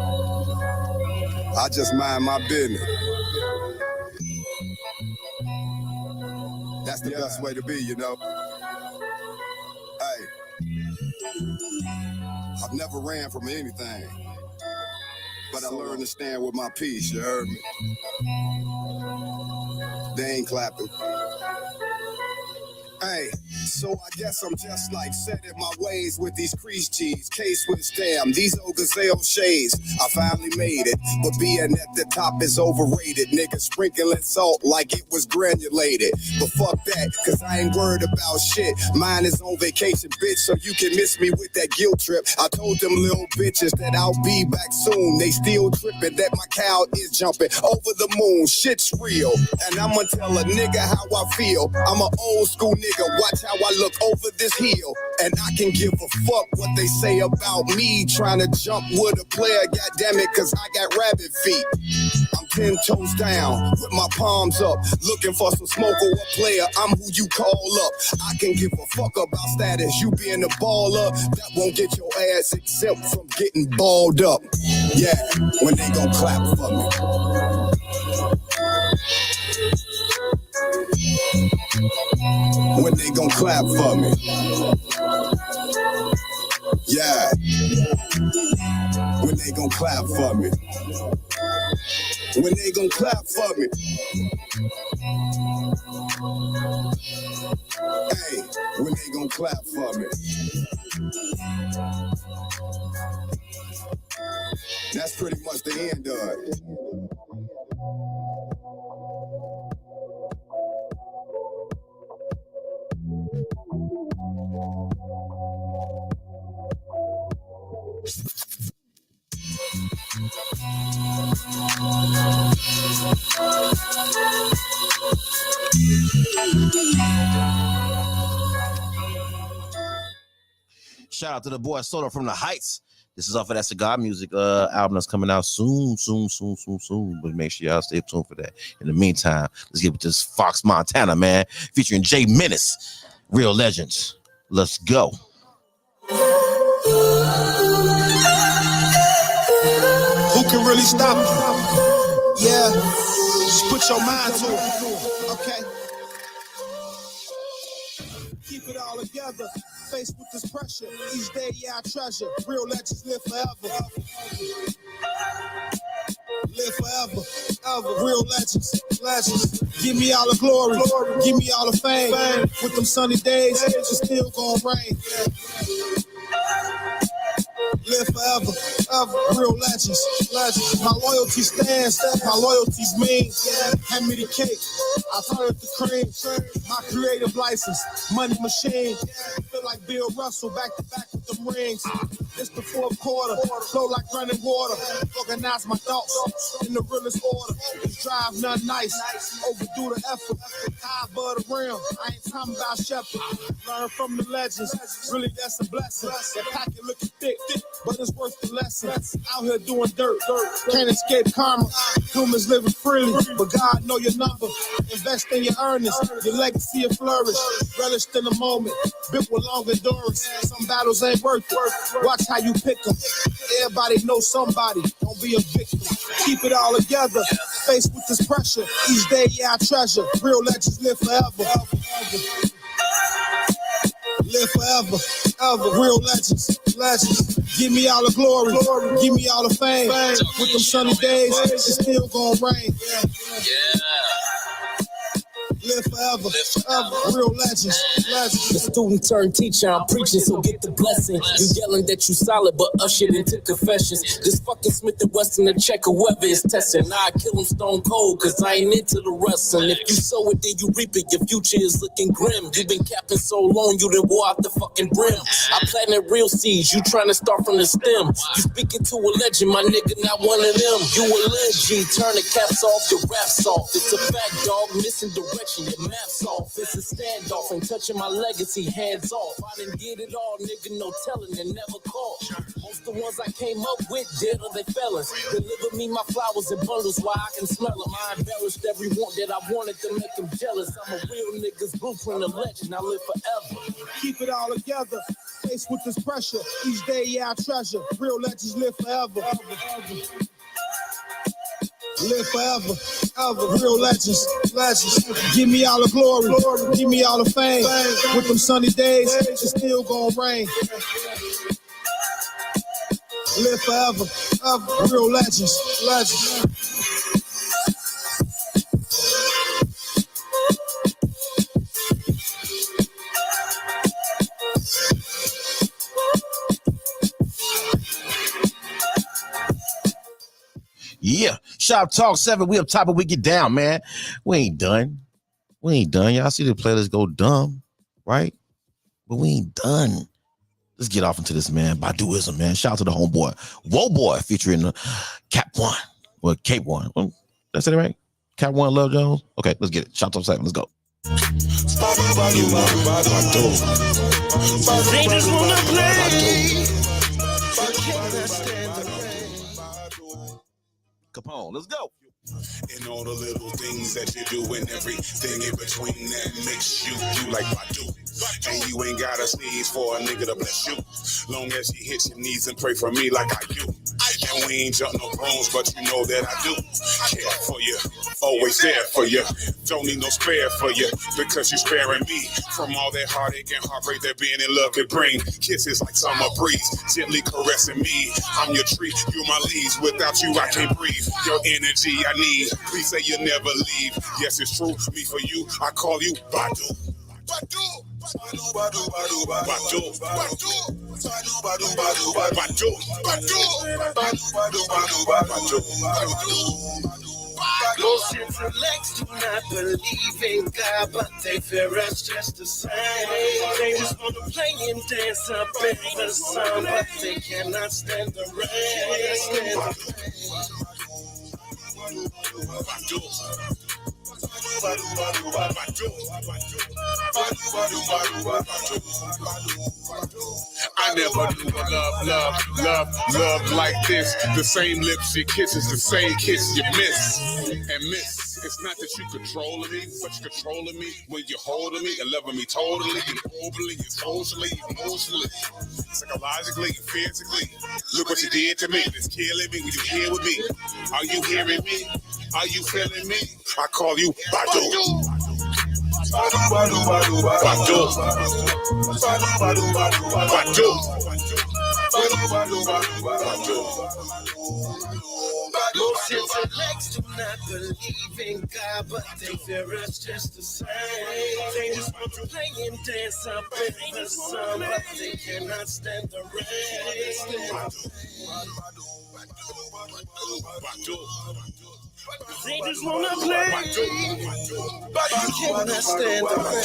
I just mind my business. That's the best way to be, you know. Hey, I've never ran from anything, but I learned to stand with my peace, you heard me? They ain't clapping. Hey, so I guess I'm just like set in my ways with these crease cheese. K-Swiss, damn, these old gazelle shades. I finally made it, but being at the top is overrated. Niggas sprinkling salt like it was granulated. But fuck that, cause I ain't worried about shit. Mine is on vacation, bitch, so you can miss me with that guilt trip. I told them little bitches that I'll be back soon. They still tripping that my cow is jumping over the moon. Shit's real, and I'ma tell a nigga how I feel. I'm an old school nigga. Watch how I look over this hill, and I can give a fuck what they say about me trying to jump with a player, goddammit, cause I got rabbit feet. I'm 10 toes down with my palms up, looking for some smoke or a player. I'm who you call up. I can give a fuck about status. You being a baller, that won't get your ass exempt from getting balled up. Yeah, when they gon' clap for me? When they gon' clap for me? Yeah. When they gon' clap for me? When they gon' clap for me? Hey, when they gon' clap for me? That's pretty much the end of it. Shout out to the boy Soda from the Heights. This is off of that Cigar Music album that's coming out soon. But make sure y'all stay tuned for that. In the meantime, let's get with this Fox Montana, man, featuring Jay Menace, Real Legends. Let's go. Who can really stop you? Yeah, just put your mind to it, okay? Keep it all together, faced with this pressure. Each day, yeah, I treasure. Real legends live forever. Live forever, ever. Real legends, legends. Give me all the glory, give me all the fame. With them sunny days, it's still gonna rain. Live forever, ever. Real legends, legends. My loyalty stands, my loyalty's mean. Hand me the cake, I turn up the cream. My creative license, money machine. Feel like Bill Russell back to back with them rings. It's the fourth quarter, flow like running water. Organize my thoughts in the realest order. Drive nothing nice, overdo the effort. High above the rim, I ain't talking about Shepherd. Learn from the legends, really that's a blessing. That pocket looking thick, but it's worth the lesson. Out here doing dirt, can't escape karma. Humans living freely, but God know your number. Invest in your earnings, your legacy will flourish. Relish in the moment, built with long endurance. Some battles ain't worth it. Watch how you pick them. Everybody knows somebody, don't be a victim. Keep it all together, faced with this pressure. Each day, yeah, I treasure. Real legends live forever. Live forever, ever. Real legends. Give me all the glory, give me all the fame. With them sunny days, it's still gonna rain. Yeah. Live forever, real legends. The student turned teacher, I'm preaching, so get the blessing. You yelling that you solid, but ushered into confessions. This fucking Smith & Wesson to check whoever is testing. Now I kill him stone cold, cause I ain't into the wrestling. If you sow it, then you reap it, your future is looking grim. You been capping so long, you done wore out the fucking brim. I planted real seeds, you trying to start from the stem. You speaking to a legend, my nigga, not one of them. You a legend, turn the caps off, your rap's off. It's a fact, dog, missing direction. Your maps off, it's a standoff, ain't touching my legacy, hands off. I done did it all, nigga, no telling, and never caught. Most the ones I came up with, dead or they felons. Deliver me my flowers in bundles while I can smell them. I embellished every want that I wanted to make them jealous. I'm a real nigga's blueprint of legend, I live forever. Keep it all together, faced with this pressure. Each day, yeah, I treasure. Real legends live forever. Live forever, ever. Real legends. Give me all the glory, give me all the fame. With them sunny days, it's still gonna rain. Live forever, ever. Real legends. Yeah, Shoptalk 7. We up top and we get down, man. We ain't done. Y'all see the playlist go dumb, right? But we ain't done. Let's get off into this, man. Baduism, man. Shout out to the homeboy, Whoa Boy, featuring Cap One. Well, Cape One. That's it, right? Cap One, Love Jones. Okay, let's get it. Shoptalk 7. Let's go. They just wanna play. Capone, let's go. And all the little things that you do and everything in between that makes you like Badu. And you ain't gotta sneeze for a nigga to bless you. Long as you hit your knees and pray for me like I do. And we ain't jump no brooms, but you know that I do. Care for you, always there for you. Don't need no spare for you, because you sparing me from all that heartache and heartbreak that being in love could bring. Kisses like summer breeze, gently caressing me. I'm your tree, you my leaves. Without you, I can't breathe. Your energy I need. Please say you'll never leave. Yes, it's true. Me for you, I call you Badu. Badu. Badu, Badu, Badu, Badu, Badu, Badu, Badu, Badu, Badu, Badu, Badu, Badu, Badu, Badu. Most intellects do not believe in God, but they fear us just the same. They just want to play and dance up in the sun, but they cannot stand the rain. I never knew a love like this. The same lips you kiss is the same kiss you miss and miss. It's not that you controlling me, but you're controlling me when you're holding me and loving me totally and overly and socially, emotionally, psychologically, and physically. Look what you did to me. It's killing me when you're here with me. Are you hearing me? Are you feeling me? I call you Badu. Badu, Badu, Badu, Badu. Badu, Badu, Badu, Badu. Badu, Badu, Badu, Badu. Most intellects do not believe in God, but they fear us just the same. They just want to play and dance up in the sun, but they cannot stand the rain. They just wanna play, but you cannot stand the rain.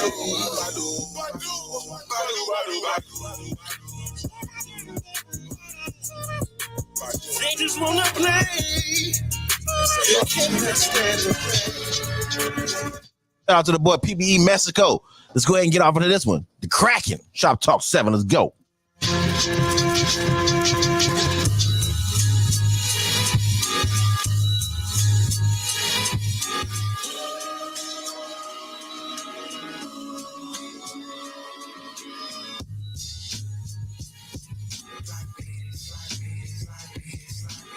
They just wanna play. You cannot stand the Shout out to the boy PBE Mexico. Let's go ahead and get off into this one. The Kraken. Shop Talk 7. Let's go.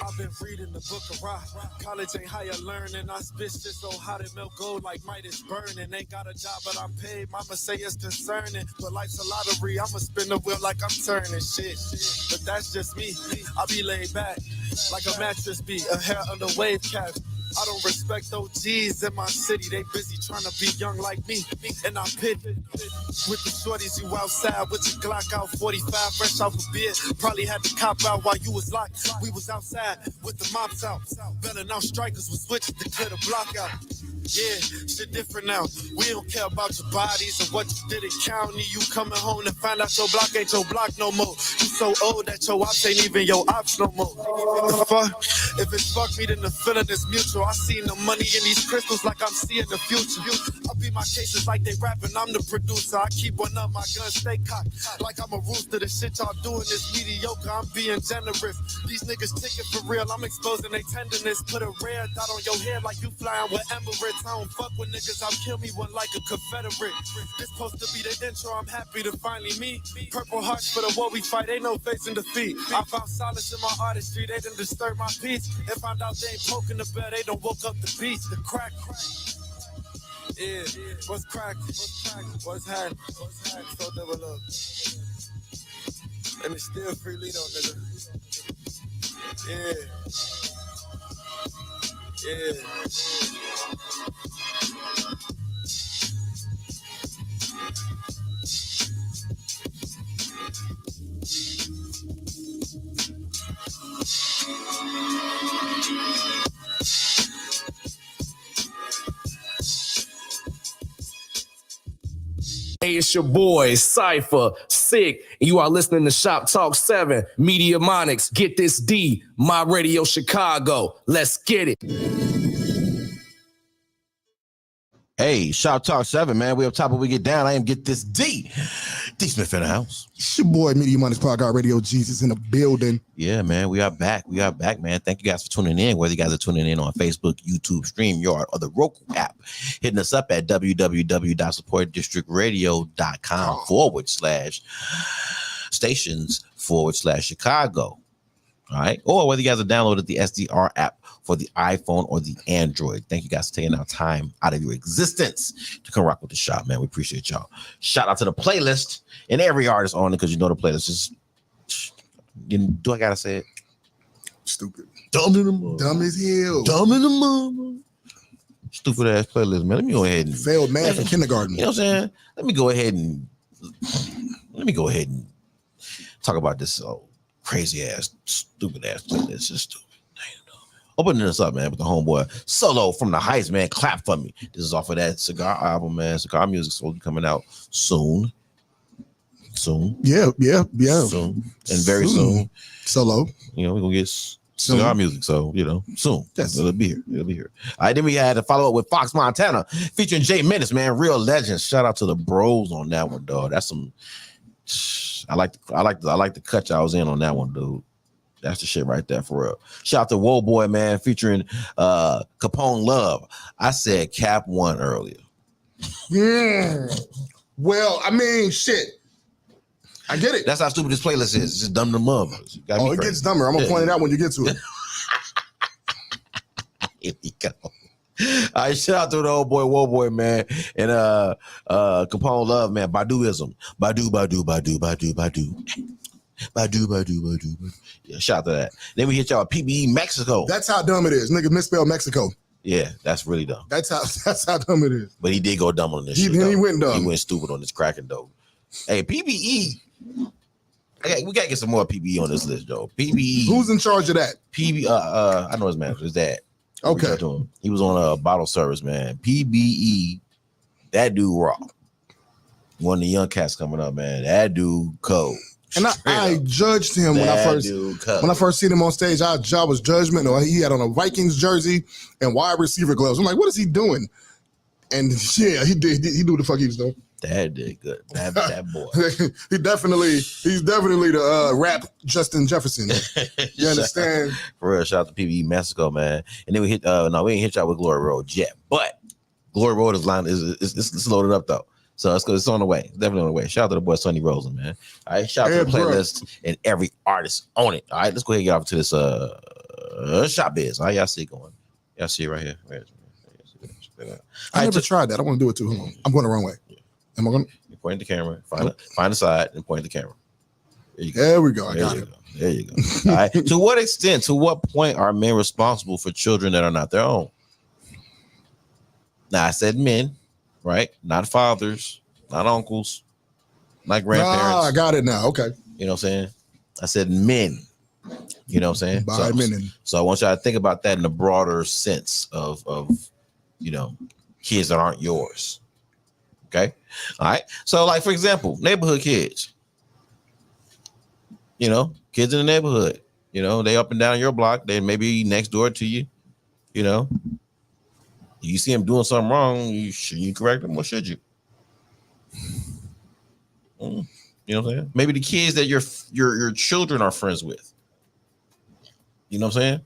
I've been reading the book of rock. College ain't higher learning. I spit shit so hot it melt gold like Midas burning. Ain't got a job, but I'm paid. Mama say it's concerning. But life's a lottery. I'ma spin the wheel like I'm turning shit. But that's just me. I be laid back like a mattress beat. A hair under wave caps. I don't respect OGs in my city. They busy trying to be young like me. And I pity with the shorties you outside with your Glock out 45 fresh off a beer. Probably had to cop out while you was locked. We was outside with the mops out. Better now strikers was switching to clear the block out. Yeah, shit different now. We don't care about your bodies or what you did in county. You coming home to find out your block ain't your block no more. You so old that your ops ain't even your ops no more. The fuck? If it's fuck me, then the feeling is mutual. I seen the money in these crystals like I'm seeing the future. I beat my cases like they rapping, I'm the producer. I keep one up, my gun stay cocked. Like I'm a rooster, the shit y'all doing is mediocre. I'm being generous. These niggas ticket for real, I'm exposing they tenderness. Put a red dot on your head like you flying with Emirates. I don't fuck with niggas, I'll kill me one like a Confederate. This supposed to be the intro, I'm happy to finally meet. Purple hearts for the war we fight, ain't no facing defeat. I found solace in my artistry, they done disturb my peace. And found out they ain't poking the bell, they done woke up the beast. The crack. Yeah, what's crack? What's happening? So double up. And it's still free lead on, nigga. Yeah. Hey, it's your boy, Cypher, Sick, and you are listening to Shop Talk 7, Media Monix, Get This D, My Radio Chicago. Let's get it. Hey, Shop Talk 7, man. We up top, but we get down. I am Get This D. D Smith in the house. It's your boy, Media Monix, Podcast Radio Jesus in the building. Yeah, man. We are back. Man. Thank you guys for tuning in. Whether you guys are tuning in on Facebook, YouTube, StreamYard, or the Roku app, hitting us up at www.supportdistrictradio.com/stations/Chicago. All right. Or whether you guys have downloaded the SDR app for the iPhone or the Android. Thank you guys for taking our time out of your existence to come rock with the shop, man. We appreciate y'all. Shout out to the playlist and every artist on it, because you know the playlist is, do I gotta say it? Stupid. Dumb in the mother. Dumb as hell. Dumb in the mother. Stupid ass playlist, man. Let me go ahead and failed math in kindergarten. You know what I'm saying? Let me go ahead and talk about this crazy ass, stupid ass playlist. It's stupid. Opening this up, man, with the homeboy Solo from the Heights, man. Clap for me. This is off of that Cigar album, man. Cigar Music's supposed to be coming out soon. Yeah. Soon. And very soon. Solo. You know, we're going to get Cigar Music, so, you know, soon. Yes. It'll be here. All right, then we had to follow up with Fox Montana featuring Jay Menace, man. Real legends. Shout out to the bros on that one, dog. That's some, I like the cut y'all was in on that one, dude. That's the shit right there, for real. Shout out to Whoa Boy, man, featuring Capone Love. I said Cap 1 earlier. Yeah. Well, I mean, shit. I get it. That's how stupid this playlist is. It's just dumb to motherfuckers. It gets dumber. I'm going to point it out when you get to it. Here we go. All right, shout out to the old boy, Whoa Boy, man, and Capone Love, man. Baduism. Badu. Yeah, shout out to that. Then we hit y'all PBE Mexico. That's how dumb it is. Nigga misspelled Mexico. Yeah, that's really dumb. That's how dumb it is. But he did go dumb on this shit. He went dumb. He went stupid on this cracking dope. Hey, PBE. Okay, we gotta get some more PBE on this list, Joe. PBE. Who's in charge of that? PBE. I know his manager. His dad. Okay. He was on a bottle service, man. PBE. That dude raw. One of the young cats coming up, man. That dude cold. And I judged him when I first seen him on stage. I was judgmental. He had on a Vikings jersey and wide receiver gloves. I'm like, what is he doing? And yeah, he did. He knew what the fuck he was doing. That did good. That boy. he's definitely the rap Justin Jefferson. You understand? For real, shout out to PBE Mexico, man. And then we hit. No, we ain't hit y'all with Glory Road yet, but Glory Road is loaded up though. So it's on the way. It's definitely on the way. Shout out to the boy Sonny Rosen, man. All right, shout out to the playlist and every artist on it. All right, let's go ahead and get off to this shop biz. All right, y'all see it going. Y'all see it right here. I never tried that. I want to do it too. Hold on. I'm going the wrong way. Am I going? You point the camera. Find the side and point the camera. There we go. I got it. There you go. All right. To what extent? To what point are men responsible for children that are not their own? Now I said men. Right? Not fathers, not uncles, not grandparents. I got it now. Okay. You know what I'm saying? I said men. You know what I'm saying? So I want y'all to think about that in a broader sense of kids that aren't yours. Okay? All right. So, like, for example, neighborhood kids. Kids in the neighborhood. They up and down your block. They may be next door to you. You see him doing something wrong, should you correct him or should you? You know what I'm saying? Maybe the kids that your children are friends with. You know what I'm saying?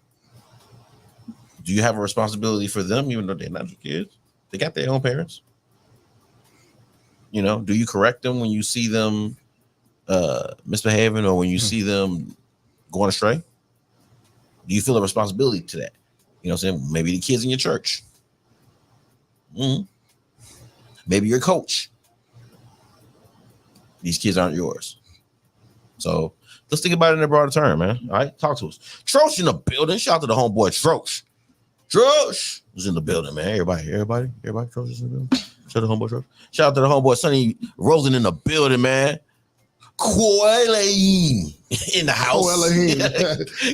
Do you have a responsibility for them even though they're not your kids? They got their own parents. Do you correct them when you see them misbehaving or when you see them going astray? Do you feel a responsibility to that? You know what I'm saying? Maybe the kids in your church. Maybe your coach. These kids aren't yours. So let's think about it in a broader term, man. All right, talk to us. Trosh in the building. Shout out to the homeboy Trosh. Trosh is in the building, man. Everybody. Trosh is in the building. Shout out to the homeboy Trosh. Shout out to the homeboy Sonny Rosen in the building, man. Koelohim in the house.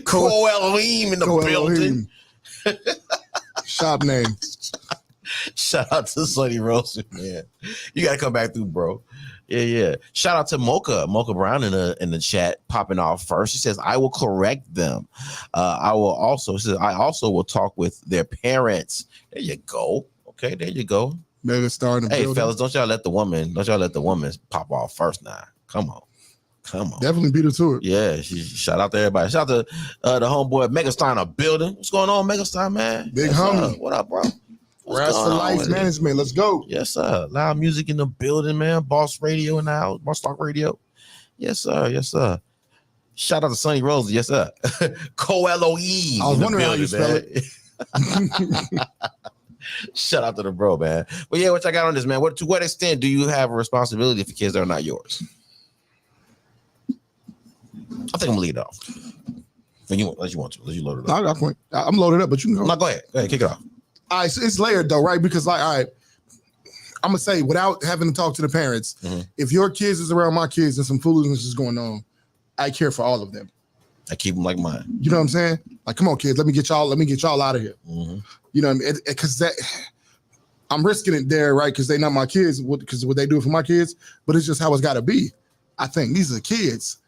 Koelohim in the building. Shop name. Shout out to Sonny Rosen, man. You gotta come back through, bro. Yeah. Shout out to Mocha Brown in the chat, popping off first. She says, "I will correct them. I also will talk with their parents." There you go. Okay, there you go. Maybe start. Hey, fellas, don't y'all let the woman pop off first now. Come on. Definitely beat her to it. Yeah, shout out to everybody. Shout out to the homeboy Megastar in the building. What's going on, Megastar, man? Big homie. What up, bro? Rest for Life Management. Let's go. Yes, sir. Loud music in the building, man. Boss Radio in the house. Boss Talk Radio. Yes, sir. Shout out to Sonny Rose. Yes, sir. Koelohim. I was wondering how you spell it. Shout out to the bro, man. But yeah, what I got on this, man. To what extent do you have a responsibility for kids that are not yours? I think I'm gonna lead it off. Unless you want to. Unless you load it up. I'm loaded up, but you can go. No, go ahead. Kick it off. All right, so it's layered though, right? Because all right, I'm gonna say without having to talk to the parents, if your kids is around my kids and some foolishness is going on, I care for all of them. I keep them like mine. You know what I'm saying? Like, come on, kids, let me get y'all out of here. You know what I mean? Because I'm risking it there, right? Because they're not my kids, because what they do for my kids, but it's just how it's got to be. I think these are kids,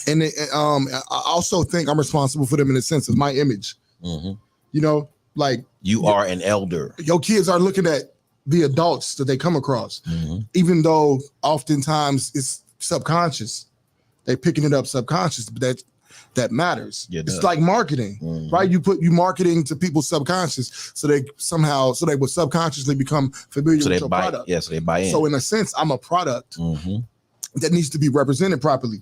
and I also think I'm responsible for them in the sense of my image. Like you are an elder. Your kids are looking at the adults that they come across, even though oftentimes it's subconscious. They're picking it up subconscious, but that matters. Yeah, it's like marketing, right? You marketing to people's subconscious, so they would subconsciously become familiar with your product. Yes, they buy in. So in a sense, I'm a product that needs to be represented properly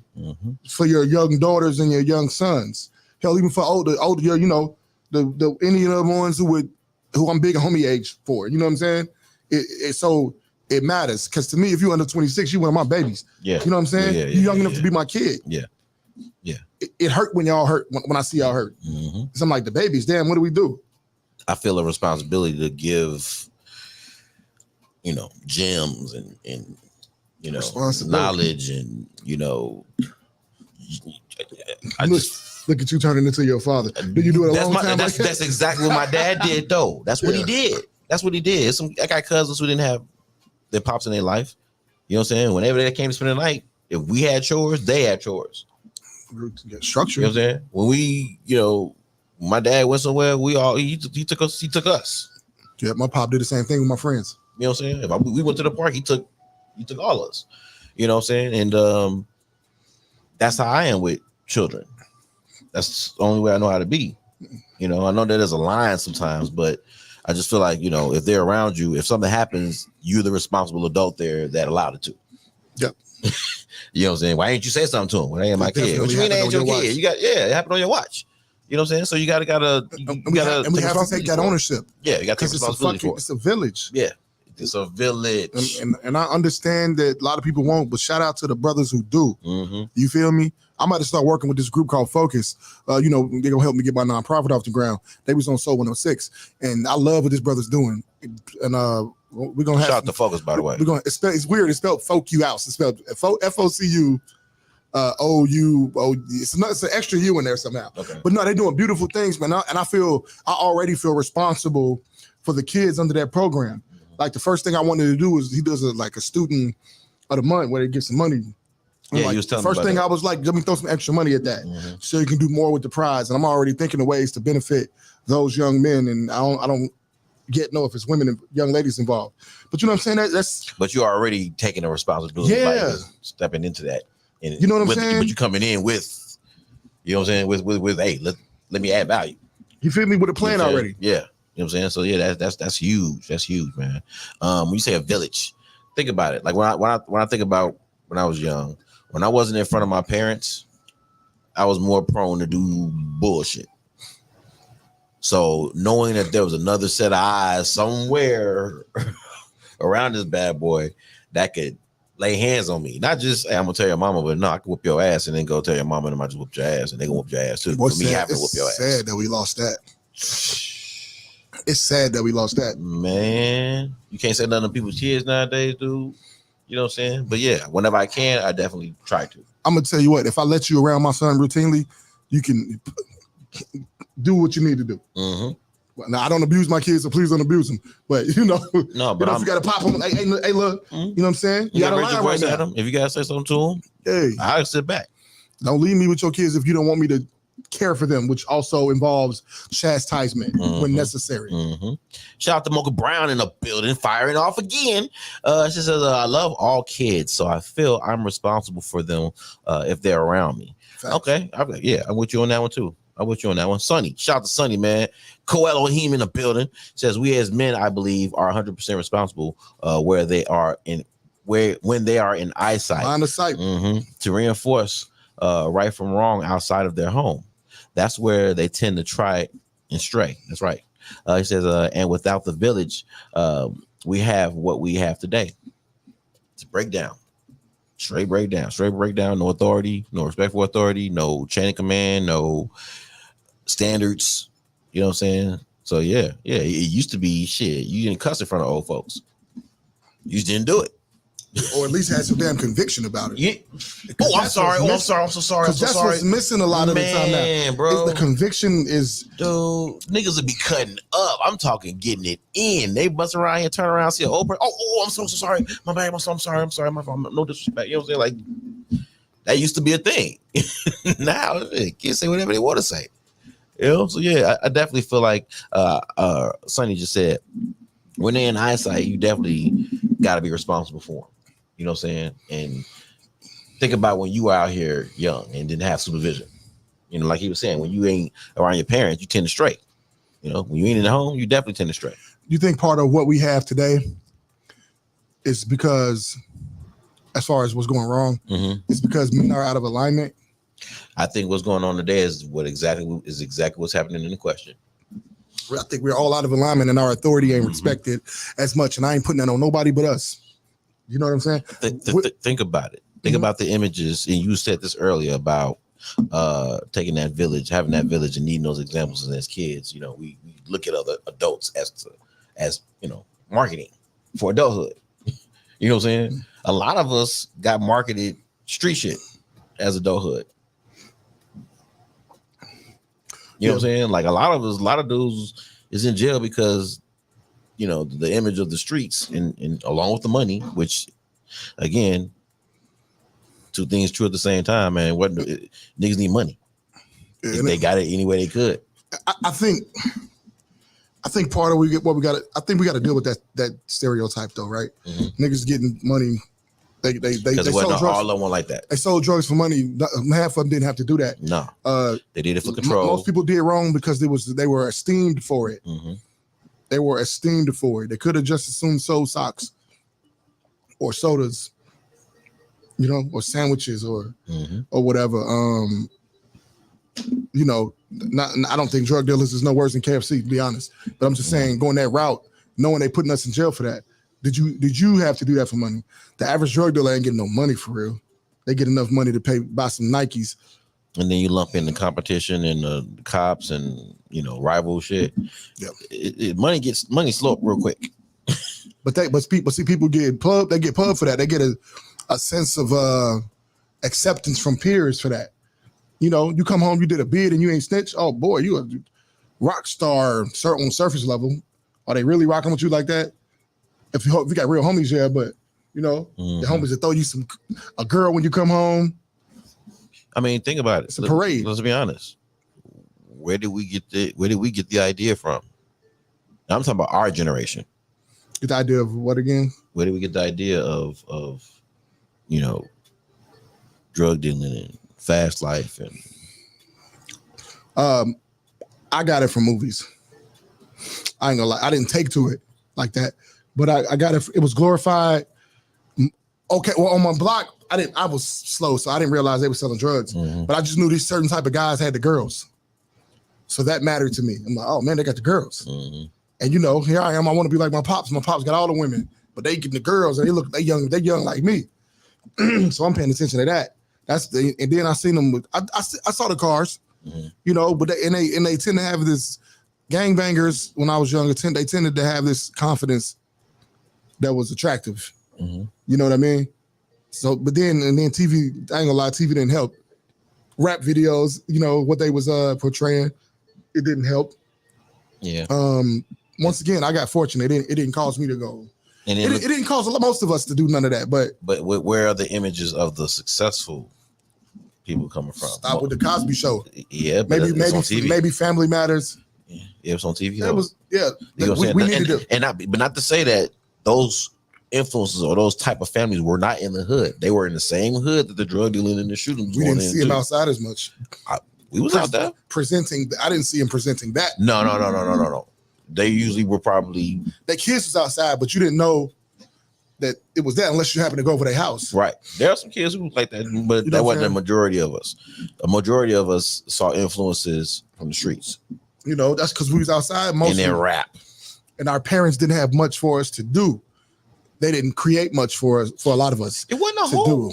for your young daughters and your young sons. Hell, even for older, the any of the ones who I'm big homie age for. You know what I'm saying? So it matters, because to me, if you're under 26, you're one of my babies. Yeah. You know what I'm saying? You're young enough to be my kid. Yeah. It hurt when y'all hurt, when I see y'all hurt. So I'm like, the babies, damn, what do we do? I feel a responsibility to give, gems and knowledge and, I just look at you turning into your father. Do you do it a long time? That's exactly what my dad did, though. That's what he did. I got cousins who didn't have their pops in their life. You know what I'm saying? Whenever they came to spend the night, If we had chores, they had chores. Get structure. You know what I'm saying? When we, my dad went somewhere, he took us. Yeah, my pop did the same thing with my friends. You know what I'm saying? If we went to the park, he took all of us. You know what I'm saying? And that's how I am with children. That's the only way I know how to be. I know that there's a line sometimes, but I just feel like, if they're around you, if something happens, you're the responsible adult there that allowed it to. Yep. You know what I'm saying? Why didn't you say something to him? Well, they ain't my kid. What you mean they ain't your kid? It happened on your watch. You know what I'm saying? So you gotta we have to take that ownership. Yeah, you gotta take responsibility for it. It's a village. Yeah. It's a village. And I understand that a lot of people won't, but shout out to the brothers who do. Mm-hmm. You feel me? I'm about to start working with this group called Focus. They're going to help me get my nonprofit off the ground. They was on Soul 106. And I love what this brother's doing. And we're going to have... Shout out to Focus, by the way. It's weird. It's spelled Folk-U House. It's spelled F-O-C-U O-U. It's an extra U in there somehow. Okay. But no, they're doing beautiful things, man. I already feel responsible for the kids under that program. Like the first thing I wanted to do was he does a student of the month where they get some money. Yeah, he was telling me first about thing that. I was like, let me throw some extra money at that, so you can do more with the prize. And I'm already thinking of ways to benefit those young men. And I don't know if it's women and young ladies involved. But you know what I'm saying? But you're already taking a responsibility. Yeah. By stepping into that. And you know what I'm saying? But you coming in with, you know what I'm saying? With hey, let me add value. You feel me? With a plan already. Yeah. You know what I'm saying? So yeah, that's huge. That's huge, man. When you say a village, think about it. Like when I think about when I was young, when I wasn't in front of my parents, I was more prone to do bullshit. So knowing that there was another set of eyes somewhere around this bad boy that could lay hands on me, not just, hey, I'm gonna tell your mama, but no, I can whoop your ass and then go tell your mama and I just whoop your ass and they gonna whoop your ass too. Boy, for me having to whoop your ass. It's sad that we lost that. It's sad that we lost that. Man, you can't say nothing to people's kids nowadays, dude. You know what I'm saying? But yeah, whenever I can, I definitely try to. I'm gonna tell you what, if I let you around my son routinely, you can do what you need to do. Mm-hmm. Now I don't abuse my kids, so please don't abuse them. But no, but if you gotta pop them, hey, look, you know what I'm saying? You gotta raise your voice at them. If you gotta say something to them, hey, I'll sit back. Don't leave me with your kids if you don't want me to care for them, which also involves chastisement when necessary. Shout out to Mocha Brown in the building, firing off again. She says, I love all kids, so I feel I'm responsible for them if they're around me. Facts. Okay. I'm with you on that one too. I'm with you on that one. Sonny, shout out to Sonny, man. Elohim in the building says, we as men, I believe, are 100% responsible when they are in eyesight. Line of sight. To reinforce right from wrong outside of their home. That's where they tend to try and stray. That's right. He says, and without the village, we have what we have today. It's a breakdown. Straight breakdown. No authority, no respect for authority, no chain of command, no standards. You know what I'm saying? So yeah. It used to be shit. You didn't cuss in front of old folks. You just didn't do it. Or at least had some damn conviction about it. Yeah. I'm sorry. I'm so sorry. Because that's what's missing a lot of the time now. Bro. The conviction is... Dude, niggas would be cutting up. I'm talking getting it in. They bust around here, turn around, see an old person. Oh, I'm so sorry. My bad. I'm sorry. My fault. No disrespect. You know what I'm saying? Like, that used to be a thing. Now, kids say whatever they want to say. You know? So, yeah, I definitely feel like Sonny just said, when they're in eyesight, you definitely got to be responsible for them. You know what I'm saying? And think about when you were out here young and didn't have supervision. You know, like he was saying, when you ain't around your parents, you tend to stray. You know, when you ain't in the home, you definitely tend to stray. You think part of what we have today is because, as far as what's going wrong, it's because men are out of alignment? I think what's going on today is exactly what's happening in the question. I think we're all out of alignment and our authority ain't respected as much. And I ain't putting that on nobody but us. You know what I'm saying? Think about it. Think about the images. And you said this earlier about taking that village, having that village and needing those examples as kids. You know, we look at other adults as you know, marketing for adulthood. You know what I'm saying? A lot of us got marketed street shit as adulthood. You know what I'm saying? Like a lot of dudes is in jail because, you know, the image of the streets and along with the money, which again, two things true at the same time, man. Niggas need money. If they got it any way they could. I think part of what we got. I think we got to deal with that stereotype though, right? Mm-hmm. Niggas getting money. They sold drugs. All of them like that. They sold drugs for money. Half of them didn't have to do that. No, they did it for control. Most people did wrong because they were esteemed for it. Mm-hmm. They were esteemed for it. They could have just as soon sold socks or sodas, or sandwiches or whatever. I don't think drug dealers is no worse than KFC, to be honest. But I'm just saying, going that route, knowing they putting us in jail for that. Did you have to do that for money? The average drug dealer ain't getting no money for real. They get enough money to buy some Nikes. And then you lump in the competition and the cops and rival shit. Yeah, money slow up real quick. But people get pub. They get pub for that. They get a sense of acceptance from peers for that. You come home, you did a bid and you ain't snitch. Oh boy, you a rock star on surface level. Are they really rocking with you like that? If you got real homies, yeah, but the homies that throw you a girl when you come home. I mean, think about it. It's a parade. Let's be honest. Where did we get the idea from? I'm talking about our generation. Get the idea of what again? Where did we get the idea of drug dealing and fast life and I got it from movies. I ain't gonna lie. I didn't take to it like that. But I got it. It was glorified. Okay, well, on my block, I was slow, so I didn't realize they were selling drugs. Mm-hmm. But I just knew these certain type of guys had the girls. So that mattered to me. I'm like, oh man, they got the girls. Mm-hmm. And here I am. I want to be like my pops. My pops got all the women, but they get the girls and they young like me. So I'm paying attention to that. And then I seen them with I saw the cars, but they tend to have this gangbangers when I was younger. They tended to have this confidence that was attractive. Mm-hmm. You know what I mean? So, but then TV, I ain't gonna lie, TV didn't help. Rap videos, what they was portraying, it didn't help. Yeah. Once again, I got fortunate. It didn't cause me to go. And it didn't cause most of us to do none of that. But where are the images of the successful people coming from? Stop with the Cosby Show. Yeah, maybe Family Matters. Yeah, it was on TV. That was we needed to. But not to say that those influences or those type of families were not in the hood. They were in the same hood that the drug dealing and the shooting was. We didn't see them outside as much. We was out there presenting. I didn't see him presenting that. No. They usually were probably their kids was outside, but you didn't know that it was that unless you happened to go over their house. Right. There are some kids who was like that, but that wasn't the majority of us. A majority of us saw influences from the streets. That's because we was outside mostly. And then rap. And our parents didn't have much for us to do. They didn't create much for us, for a lot of us. It wasn't a whole.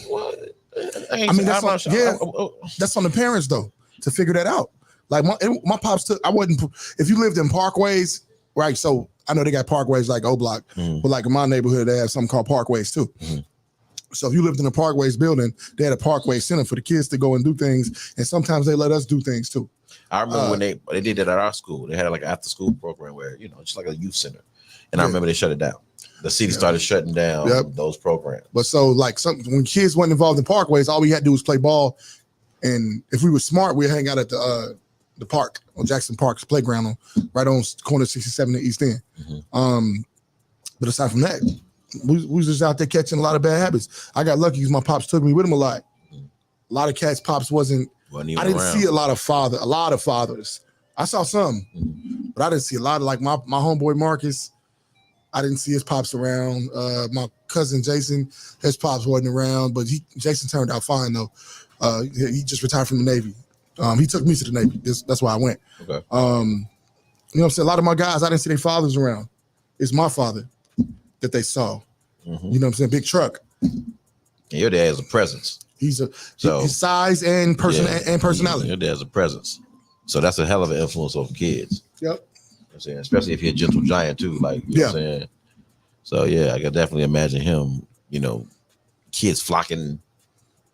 That's on the parents though to figure that out. Like my pops took. I wasn't. If you lived in parkways, right? So I know they got parkways like O Block, but like in my neighborhood, they have something called parkways too. Mm-hmm. So if you lived in a parkways building, they had a parkway center for the kids to go and do things, and sometimes they let us do things too. I remember when they did that at our school. They had like an after school program where just like a youth center, and I remember they shut it down. The city started shutting down those programs. But so like when kids weren't involved in parkways, all we had to do was play ball, and if we were smart, we'd hang out at the park on Jackson Park's playground right on corner 67 in East End. Mm-hmm. But aside from that, we was just out there catching a lot of bad habits. I got lucky because my pops took me with him a lot. A lot of cats pops wasn't I didn't around. See a lot of fathers. I saw some, but I didn't see a lot of like my homeboy Marcus. I didn't see his pops around. My cousin Jason, his pops wasn't around, but Jason turned out fine though. He just retired from the Navy. He took me to the Navy. That's why I went. Okay. You know what I'm saying? A lot of my guys, I didn't see their fathers around. It's my father that they saw. Mm-hmm. You know what I'm saying? Big truck. And your dad has a presence. His size and personality. Your dad has a presence. So that's a hell of an influence over kids. Yep. You know what I'm saying? Especially if you're a gentle giant too. Like, you know what I'm saying? So yeah, I could definitely imagine him, kids flocking,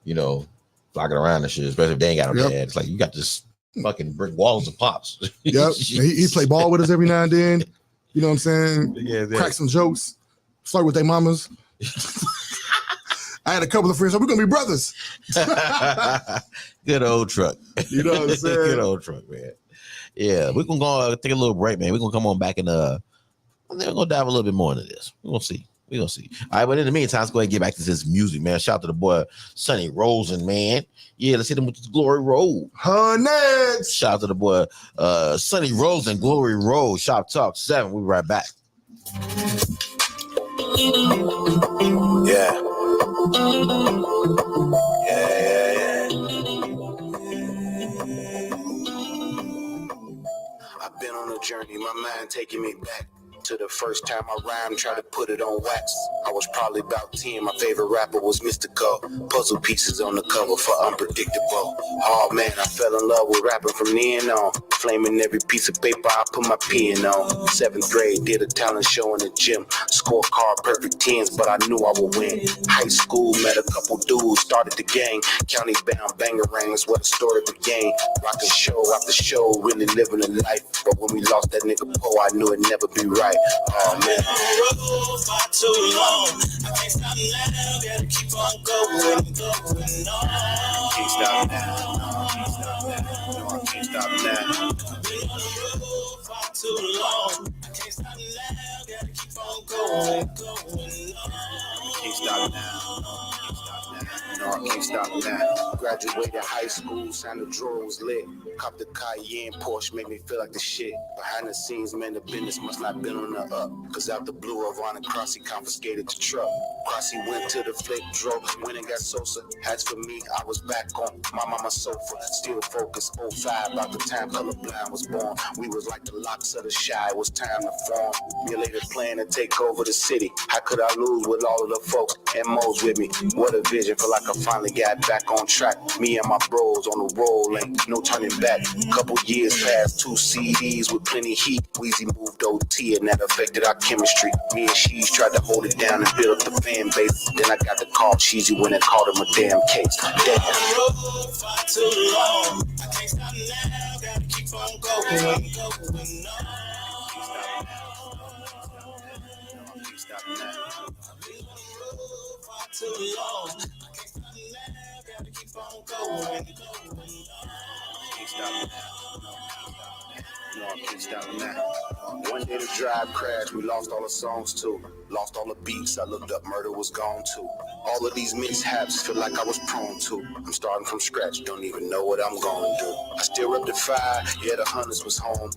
flocking around and shit, especially if they ain't got no dad. It's like you got this fucking brick walls of pops. Yep. He play ball with us every now and then. You know what I'm saying? Yeah. Crack some jokes, flirt with their mamas. I had a couple of friends, so we're gonna be brothers. Good old truck. You know what I'm saying? Good old truck, man. Yeah, we're gonna go take a little break, man. We're gonna come on back and then we're gonna dive a little bit more into this. We're gonna see. All right, but in the meantime, let's go ahead and get back to this music, man. Shout out to the boy Sonny Rosen, man. Yeah, let's hit him with this Glory Road. Honey. Shout out to the boy Sonny Rosen, Glory Road, Shop Talk 7. We'll be right back. Yeah. I've been on a journey, my mind taking me back to the first time I rhymed, tried to put it on wax. I was probably about 10, my favorite rapper was Mystical. Puzzle pieces on the cover for Unpredictable. Oh man, I fell in love with rapping from then on. Flaming every piece of paper I put my pen on. 7th grade, did a talent show in the gym. Scorecard perfect 10s, but I knew I would win. High school, met a couple dudes, started the gang. County bound bangerangs, what a story began. Rocking show after show, really living a life. But when we lost that nigga Poe, I knew it'd never be right. Oh man. Road for too long. I can't stop now. Gotta keep on going on. Can't stop now. No, I can't stop now. Been on the road for too long. I can't stop now. Gotta keep on going on. Can't stop now. No, I can't stop now. Graduated high school, Santa Drawer was lit. Copped the Cayenne Porsche, made me feel like the shit. Behind the scenes, man, the business must not been on the up. Cause out the blue, Ron and Crossy confiscated the truck. Crossy went to the flick, drove, went and got Sosa. As for me, I was back on my mama's sofa. Still focused, 05, about the time Colorblind was born. We was like the locks of the shy, it was time to form. Emulated plan to take over the city. How could I lose with all of the folks and Mo's with me? What a vision, feel like I finally got back on track. Me and my bros on the roll, ain't no turning back. Couple years past, 2 CDs with plenty heat. Weezy moved OT and that affected our chemistry. Me and Sheez tried to hold it down and build up the fan base. Then I got the call, Cheesy went and called him a damn case. Damn. Road for too long. I can't stop now. Gotta keep on going on. Can't stop now. Too long. I can't stop now. Gotta keep on going. Can't stop now. No, I can't stop now. One day the drive crashed, we lost all the songs too. Lost all the beats, I looked up, murder was gone too. All of these mishaps feel like I was prone to. I'm starting from scratch, don't even know what I'm gonna do. I still rep the fire, yeah, the hunters was home.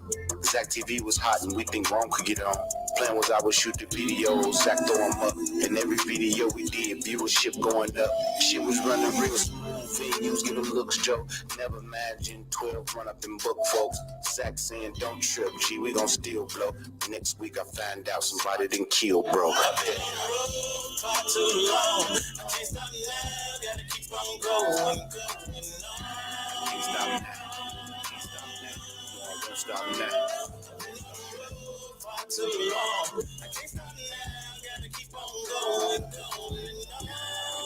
Zach TV was hot and we think Rome could get on. Plan was I would shoot the videos, Zach throw them up. And every video we did, viewership going up. Shit was running real smooth, venues giving looks, Joe. Never imagined 12 run up and book folks. Zach saying don't trip, G, we gon' still blow. Next week I find out somebody didn't kill, bro. I've been on the road for too long. I can't stop now, gotta keep on going on. Can't stop now. Can't stop now. No, I won't stop now. For too long. I can't stop now, gotta keep on going on.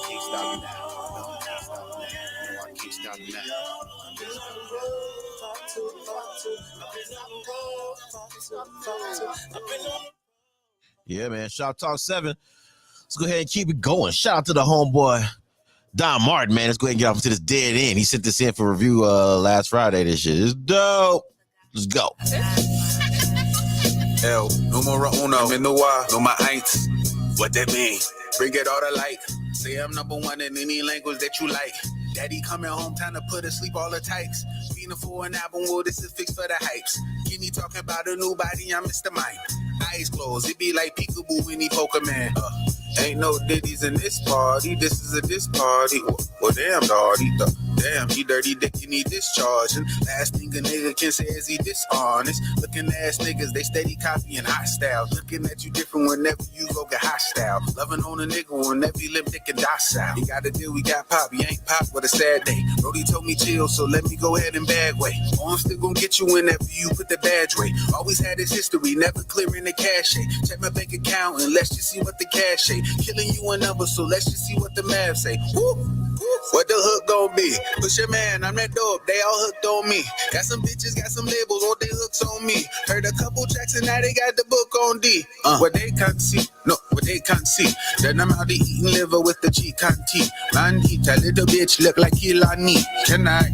Can't stop now. No, I can't stop now. No, I can't stop now. Yeah, man. Shop Talk 7. Let's go ahead and keep it going. Shout out to the homeboy Don Martin, man. Let's go ahead and get off into this dead end. He sent this in for review last Friday. This shit is dope. Let's go. El numero uno, me no my ain'ts. What that mean? Bring it all to light. Say I'm number one in any language that you like. Daddy coming home, time to put to sleep all the tykes. Feeling for an album, well, this is fixed for the hypes. Kenny talking about a new body, I'm Mr. Mine. Eyes closed, it be like peekaboo when he Pokemon. Ain't no ditties in this party, this is a diss party. Well, damn, dawg, damn, he dirty dick, he need discharge. And last thing a nigga can say is he dishonest. Looking ass niggas, they steady copying hostile. Looking at you different whenever you go get hostile. Loving on a nigga whenever he limp dick and docile. He got a deal, we got pop, he ain't pop, but a sad day. Brody told me chill, so let me go ahead and bag way. Oh, I'm still gonna get you whenever you put the badge way. Always had his history, never clearing the cash. Check my bank account and let's just see what the cash say. Killing you a number, so let's just see what the math say. Woo! What the hook gon' be? Push your man, I'm that dope, they all hooked on me. Got some bitches, got some labels, all they hooks on me. Heard a couple tracks and now they got the book on D. What they can't see, No, but they can't see that I'm out eating liver with the chicanti. Bandita, little bitch look like Ilani. Can I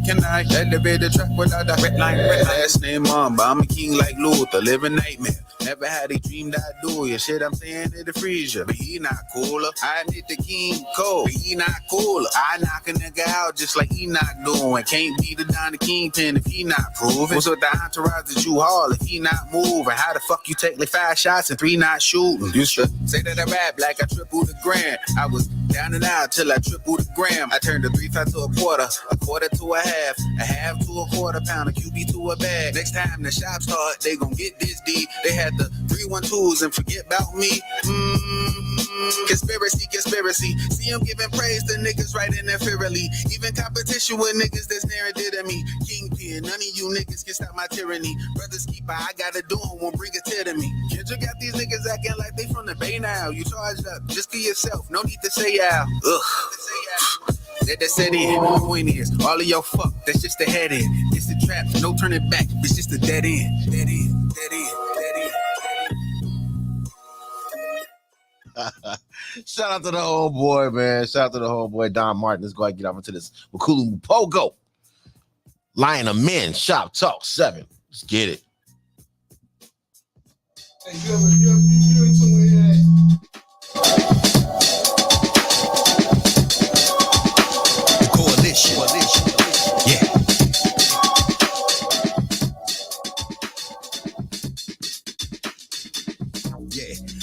elevate the track without the red line? Last name Mamba, I'm a king like Luther, live a nightmare. Never had a dream that I do your shit. I'm saying it'll freeze you, but he not cooler. I admit the king cold, but he not cooler. I knock a nigga out just like he not doing. Can't be the Don the Kingpin if he not proving. What's with the entourage that you haul if he not moving? How the fuck you take like 5 shots and 3 not shooting? Used to say that I rap like I triple the grand. I was down and out till I tripled the gram. I turned a 3/5 to a quarter to a half to a quarter pound, a QB to a bag. Next time the shop start, they gon' get this D. They had the 312s and forget about me. Conspiracy. See him giving praise to niggas right in there fearly. Even competition with niggas that's near and dear to me. Kingpin, none of you niggas can stop my tyranny. Brothers keeper, I gotta do them, won't bring a tear to me. Kids, you got these niggas acting like they from the Bay now. You charged up, just be yourself, no need to say out. Ugh. That's it. The point is, all of your fuck, that's just the head end. It's the trap, no turning back, it's just a dead end. Dead end. Shout out to the homeboy, man. Shout out to the homeboy Don Martin. Let's go ahead and get off into this Wakulu Pogo. Lion of Men, Shop Talk 7. Let's get it. Hey, you into it? The coalition. Yeah.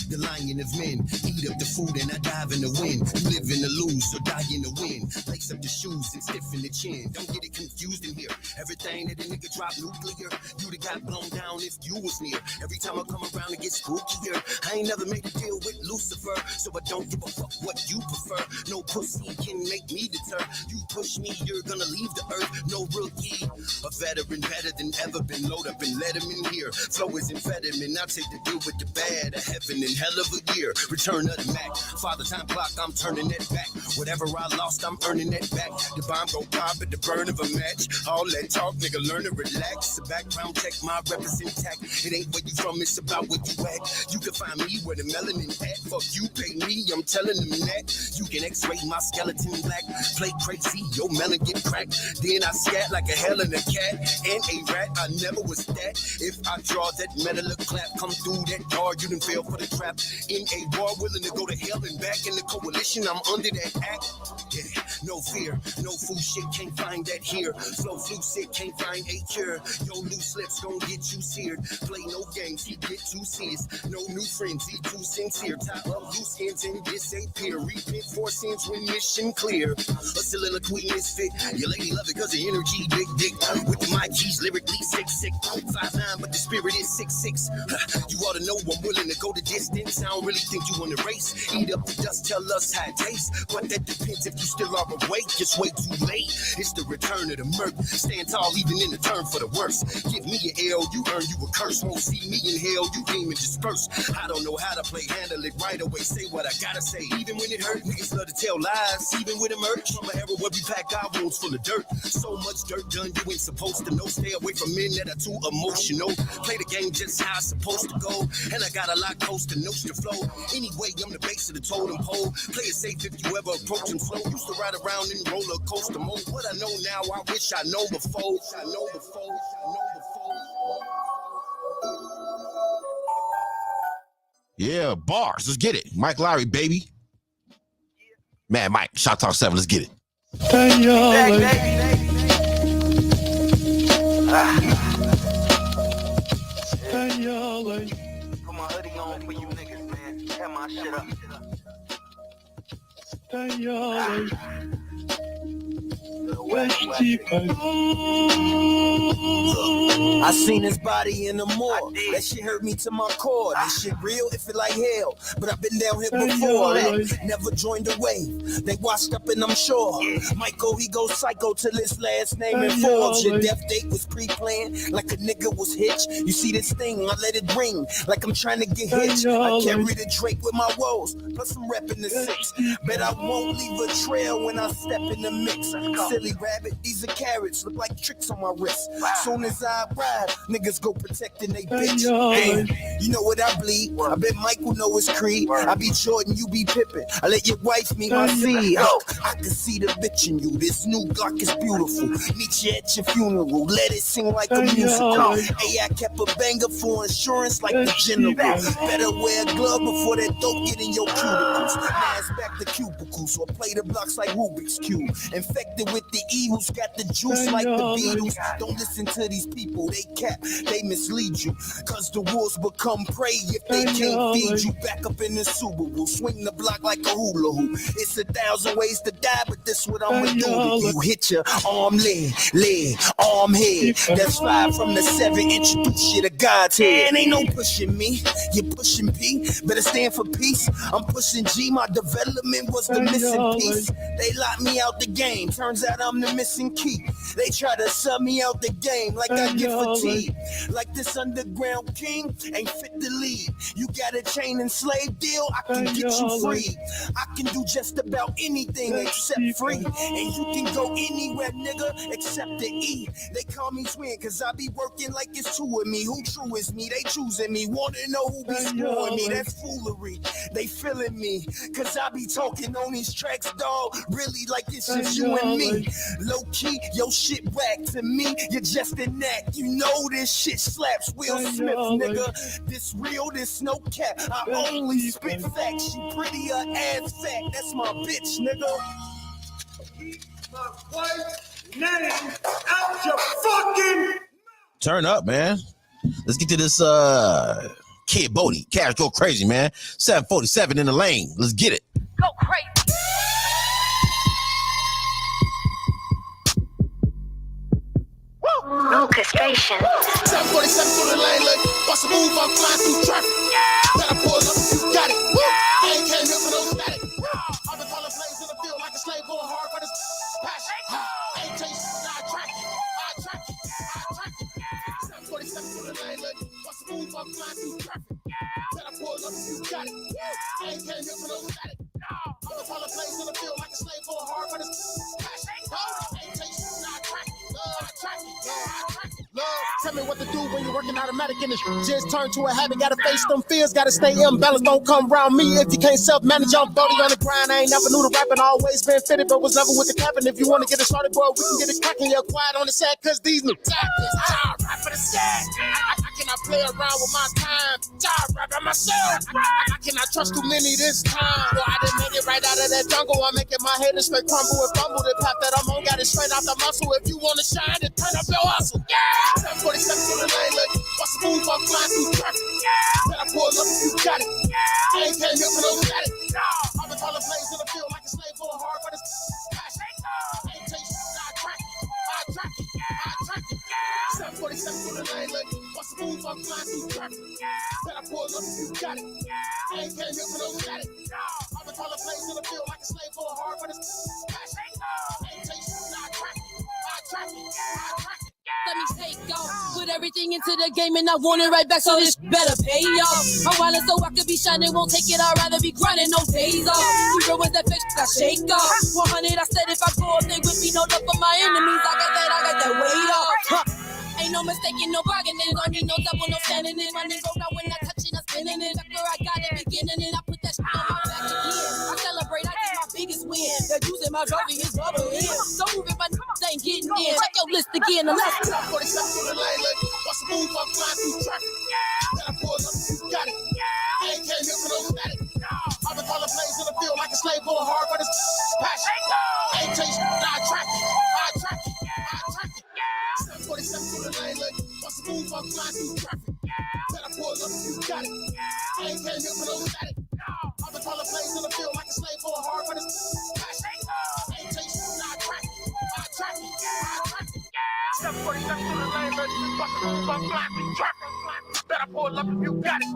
The lion of men, eat up the food and I dive in the wind. You live in the lose, so die in the wind. Lace up the shoes and stiffen the chin. Don't get it confused in here. Everything that a nigga drop nuclear, you'd have got blown down if you was near. Every time I come around it gets spookier. I ain't never made a deal with Lucifer, so I don't give a fuck what you prefer. No pussy can make me deter. You push me, you're gonna leave the earth. No rookie, a veteran better than ever been. Load up and let him in here. Flow is amphetamine, I take the deal with the bad. A heaven and hell of a year. Return of the Mac. Father time clock, I'm turning that back. Whatever I lost, I'm earning that back. The bomb go pop at the burn of a match. All that talk, nigga, learn to relax. The background check, my rep is intact. It ain't where you from, it's about where you at. You can find me where the melanin at. Fuck you, pay me, I'm telling them that. You can x-ray my skeleton black. Play crazy, your melon get cracked. Then I scat like a hell in a cat. And a rat, I never was that. If I draw that metal clap, come through that door, you done fell for the trap. In a war, willing to go to hell and back. In the coalition, I'm under that act. Yeah, no fear, no fool shit, can't find that here. Flow flu sick, can't find a cure. Yo, loose lips gon' get you seared. Play no games, he get too serious. No new friends, he too sincere. Tie up loose ends and disappear. Repent for sins when mission clear. A soliloquy misfit. Your lady love it cause the energy big dick. With the mic, he's lyrically sick. 5'9", but the spirit is 6'6". You ought to know I'm willing to go the distance. I don't really think you want to race. Eat up the dust, tell us how it tastes. But that depends if you still are awake. It's way too late. It's the return of the murk. Stand tall even in the turn for the worst. Give me an L, you earn you a curse. Won't see me in hell, you demon disperse. I don't know how to play, handle it right away. Say what I gotta say. Even when it hurt, niggas love to tell lies. Even with a merch from an era where we pack our wounds full of dirt. So much dirt done, you ain't supposed to know. Stay away from men that are too emotional. Play the game just how it's supposed to go. And I got a lot close to notes to flow. Anyway, I'm the base of the totem pole. Play it safe if you ever approach and flow. Used to ride around in roller coaster mode. What I know now, I wish I know before. Yeah, bars. Let's get it. Mike Lowry, baby. Man, Mike, Shop Talk 7. Let's get it. Put my hoodie on for you niggas, man. Tear my shit up. I seen his body in the morgue. That shit hurt me to my core. This shit real, it feel like hell. But I've been down here before. Never joined the wave. They washed up and I'm sure. Michael, he goes psycho till his last name in Forbes. Your death date was pre-planned, like a nigga was hitched. You see this thing, I let it ring, like I'm trying to get hitched. I carry the Drake with my woes, plus I'm repping the 6. Bet I won't leave a trail when I step in the mix. Still really rabbit. These are carrots, look like tricks on my wrist. Soon as I ride, niggas go protecting they bitch. Damn, you know what I bleed? I bet Michael know his creed. I be Jordan, you be Pippen. I let your wife meet my seed. I can see the bitch in you. This new Glock is beautiful. Meet you at your funeral. Let it sing like a musical. Hey, I kept a banger for insurance like the general. Better wear a glove before that dope get in your cuticles. Now it's back to cubicles or play the blocks like Rubik's Cube. Infected with the evils, got the juice like the Beatles. Don't listen to these people, they cap, they mislead you. Cause the wolves become prey if they can't feed you. Back up in the Super Bowl, swing the block like a hula hoop. It's 1,000 ways to die, but this what I'ma do to you. Hit your arm, leg, arm, head. That's 5 from the 7, introduce you to God's head. And ain't no pushing me, you're pushing P. Better stand for peace. I'm pushing G, my development was the missing piece. They locked me out the game, turns out I'm the missing key. They try to sub me out the game like I get fatigued. Like this underground king ain't fit to lead. You got a chain and slave deal, I can get you free. I can do just about anything except free. And you can go anywhere, nigga, except the E. They call me twin, cause I be working like it's 2 of me. Who true is me? They choosing me. Wanna know who be screwing me? That's foolery. They feeling me, cause I be talking on these tracks, dog. Really like it's just you and me. Low key, your shit whack to me. You're just an act. You know this shit slaps. Will Smith, nigga. This real, this no cap. I only spit facts. She prettier as fat. That's my bitch, nigga. Keep my wife's name out your fucking. Turn up, man. Let's get to this Kid Bodie. Cash go crazy, man. 747 in the lane. Let's get it. Go crazy. Lucas Station. 747 through the lane, look. Bust a move, I'm flying through traffic. Better pull up, you got it. I ain't came here for no static. I've been calling plays in the field like a slave going hard for this passion. I ain't chasing, I track it. 747 through the lane, look. Bust a move, I'm flying through traffic. Better pull up, you got it. I ain't came here for no static. I've been calling plays in the field like a slave going hard for this passion. I ain't chasing, I track it. Love, tell me what to do when you're working automatic in this. Just turn to a habit, gotta face them fears, gotta stay imbalanced, don't come around me if you can't self-manage. I'm Bodie on the grind, I ain't never knew the rapping, always been fitted, but was never with the capping. If you wanna get it started, boy, we can get it cracking. You're quiet on the set, cause these new tactics. I rap for the set. I cannot play around with my time. I rap by myself. I cannot trust too many this time. Boy, I didn't make it right out of that jungle. I'm making my head straight crumble and fumble. The path that I'm on got it straight off the muscle. If you wanna shine, then turn up your hustle. Yeah! 747 through the lane, look. Bust a move, I'm flying through traffic. Then I pull up, you got it. I ain't came here for no static. I've been calling plays in the field like a slave going hard for this passion. I ain't chasing, I track it. I track it. I track it. 747 through the lane, look. Bust a move, I'm flying through traffic. Then I pull up, you got it. I ain't came here for no static. I've been calling plays in the field like a slave going hard for this passion. I ain't chasing, I track it. I track it. I track it. Let me take off, put everything into the game and I want it right back, so this better pay off. I'm wildin' so I could be shining, won't take it, I'd rather be grinding, no days off. Zero with that bitch, I shake off. 100, I said if I go up, they with me, no love for my enemies. I got that weight off. Ain't no mistaking, no bargaining. I need no double, no standing in. Running road out when I touching, I'm spinning it. After I got it beginning it, I put that shit on my back again. I celebrate, I get my biggest win. They're using my trophy, it's rubber in. So moving, but ain't getting in. Check your list again, and let's go. 47 through the lane, look. Bust a move, I'm flying through traffic. Then I pull up, you got it. I ain't came here for no static. I've been calling plays in the field like a slave going hard for this passion. I ain't chasing, I track it. I track it. I track it. 747 through the lane, look. Bust a move, I'm flying through traffic. Then I pull up, you got it. I ain't came here for no static. I've been calling plays in the field like a slave going hard for this passion. I ain't chasing, I track it. I track it. I track it. 747 through the lane, look. Bust a move, I'm flying through traffic. Then I pull up, you got it.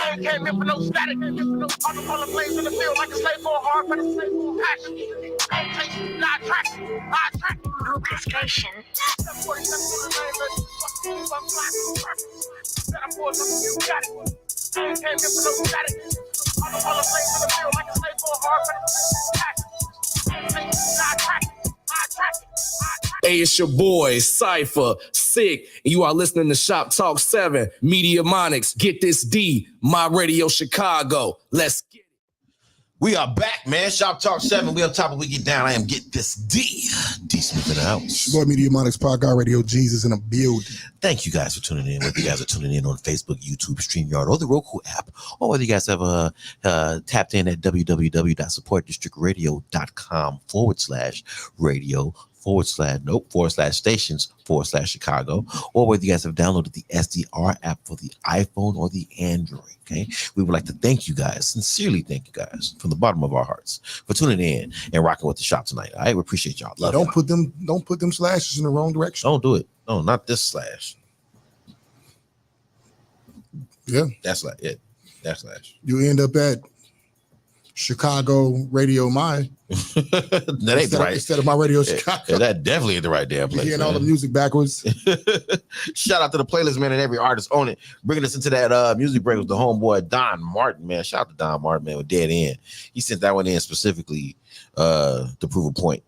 I ain't came here for no static. I've been calling plays in the field like a slave going hard for this passion. I ain't chasing, I track it. I track it. Lucas Station. 747 through the lane, look. Bust a move, I'm flying through traffic. Then I pull up, you got it. I ain't came here for no static. I've been calling plays in the field like a slave going hard for this passion. I ain't chasing, I track it. I track it. Hey, it's your boy, Cypher, Sick, and you are listening to Shop Talk 7, Media Monix, Get This D, My Radio Chicago. Let's get it. We are back, man. Shop Talk 7. We on top of We Get Down. I am Get This D Smith in the house. Boy, Media Monix Podcast Radio, Jesus in a building. Thank you guys for tuning in. Whether you guys are tuning in on Facebook, YouTube, StreamYard, or the Roku app, or whether you guys have tapped in at www.supportdistrictradio.com/radio/stations/Chicago, or whether you guys have downloaded the SDR app for the iPhone or the Android. Okay, we would like to thank you guys, sincerely thank you guys from the bottom of our hearts for tuning in and rocking with the shop tonight. All right, we appreciate y'all. Love don't y'all. put them slashes in the wrong direction. Don't do it. No, not this slash. Yeah, that's like it. That slash. You end up at Chicago Radio My. That ain't the right. Instead of My Radio Chicago. Yeah, that definitely ain't the right damn place. You're hearing all the music backwards. Shout out to the playlist, man, and every artist on it. Bringing us into that music break with the homeboy Don Martin, man. Shout out to Don Martin, man, with Dead End. He sent that one in specifically to prove a point.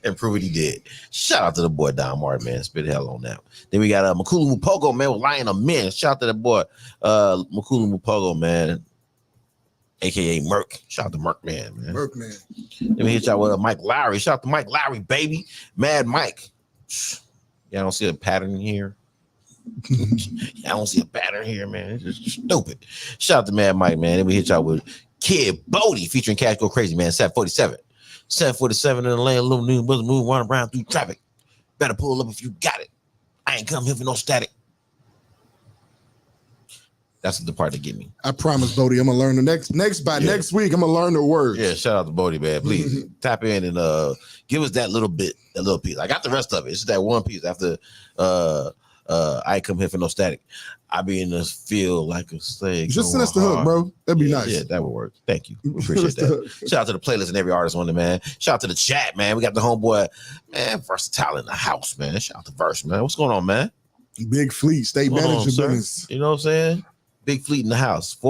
And prove it he did. Shout out to the boy Don Martin, man. Spit hell on that. Then we got Makulu Mupogo, man, with Lion of Men. Shout out to that boy Makulu Mupogo, man, aka Merc. Shout out to Merc Man. Merc Man. Then we hit y'all with Mike Lowry. Shout out to Mike Lowry, baby. Mad Mike. Y'all don't see a pattern here. Y'all don't see a pattern here, man. It's just stupid. Shout out to Mad Mike, man. Then we hit y'all with Kid Bodie featuring Cash Go Crazy, man. 747. 747 in the lane, little new brother move running around through traffic. Better pull up if you got it. I ain't come here for no static. That's the part that get me. I promise, Bodie, I'm gonna learn the next week. I'm gonna learn the words. Yeah, shout out to Bodie, man. Please tap in and give us that little piece. I got the rest of it. It's just that one piece after I ain't come here for no static. I be in this field like a slave. Just send us the hook, bro. That'd be nice. Yeah, that would work. Thank you. Appreciate that. Shout out to the playlist and every artist on it, man. Shout out to the chat, man. We got the homeboy, man, Versatile in the house, man. Shout out to Verse, man. What's going on, man? Big Fleet, state manager business. You know what I'm saying? Big Fleet in the house. /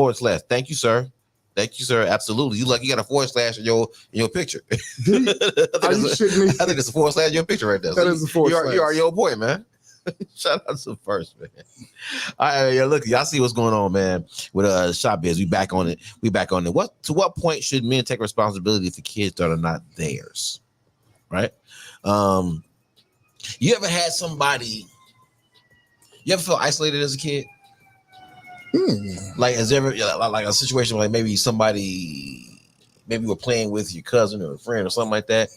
Thank you, sir. Thank you, sir. Absolutely. You got a / in your picture. Are you shitting me? I think it's a / in your picture right there. That is a / You are your boy, man. Shout out to First, man. All right, yeah, look, y'all see what's going on, man, with Shop Biz. We back on it. To what point should men take responsibility for kids that are not theirs? Right? You ever had somebody, you ever feel isolated as a kid? Like, has ever like a situation where maybe you were playing with your cousin or a friend or something like that,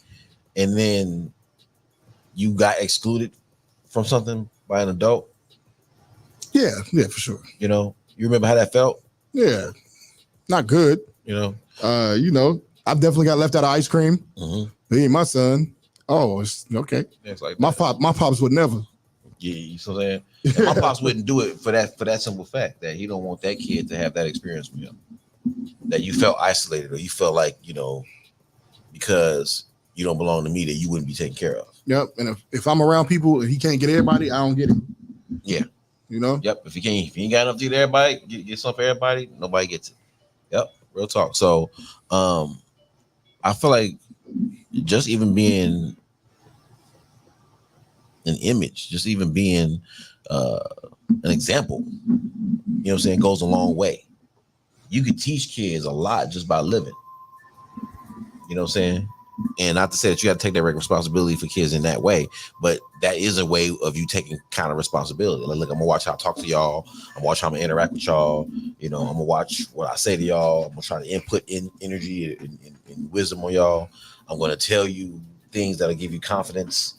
and then you got excluded from something by an adult? Yeah, for sure. You know, you remember how that felt? Yeah, not good. You know, I've definitely got left out of ice cream. He ain't my son. Oh, it's okay. It's like my pops would never. Yeah, you know what I'm saying? And my pops wouldn't do it for that simple fact that he don't want that kid to have that experience with him. That you felt isolated, or you felt like, because you don't belong to me, that you wouldn't be taken care of. Yep. And if I'm around people, if he can't get everybody, I don't get it. Yeah. Yep. If you ain't got enough to get everybody, get something for everybody, nobody gets it. Yep. Real talk. So I feel like just even being an image, just even being an example, goes a long way. You could teach kids a lot just by living. You know what I'm saying? And not to say that you got to take that responsibility for kids in that way, but that is a way of you taking kind of responsibility. Like, look, I'm gonna watch how I talk to y'all. I'm gonna watch how I'm gonna interact with y'all. I'm gonna watch what I say to y'all. I'm gonna try to input in energy and wisdom on y'all. I'm gonna tell you things that'll give you confidence.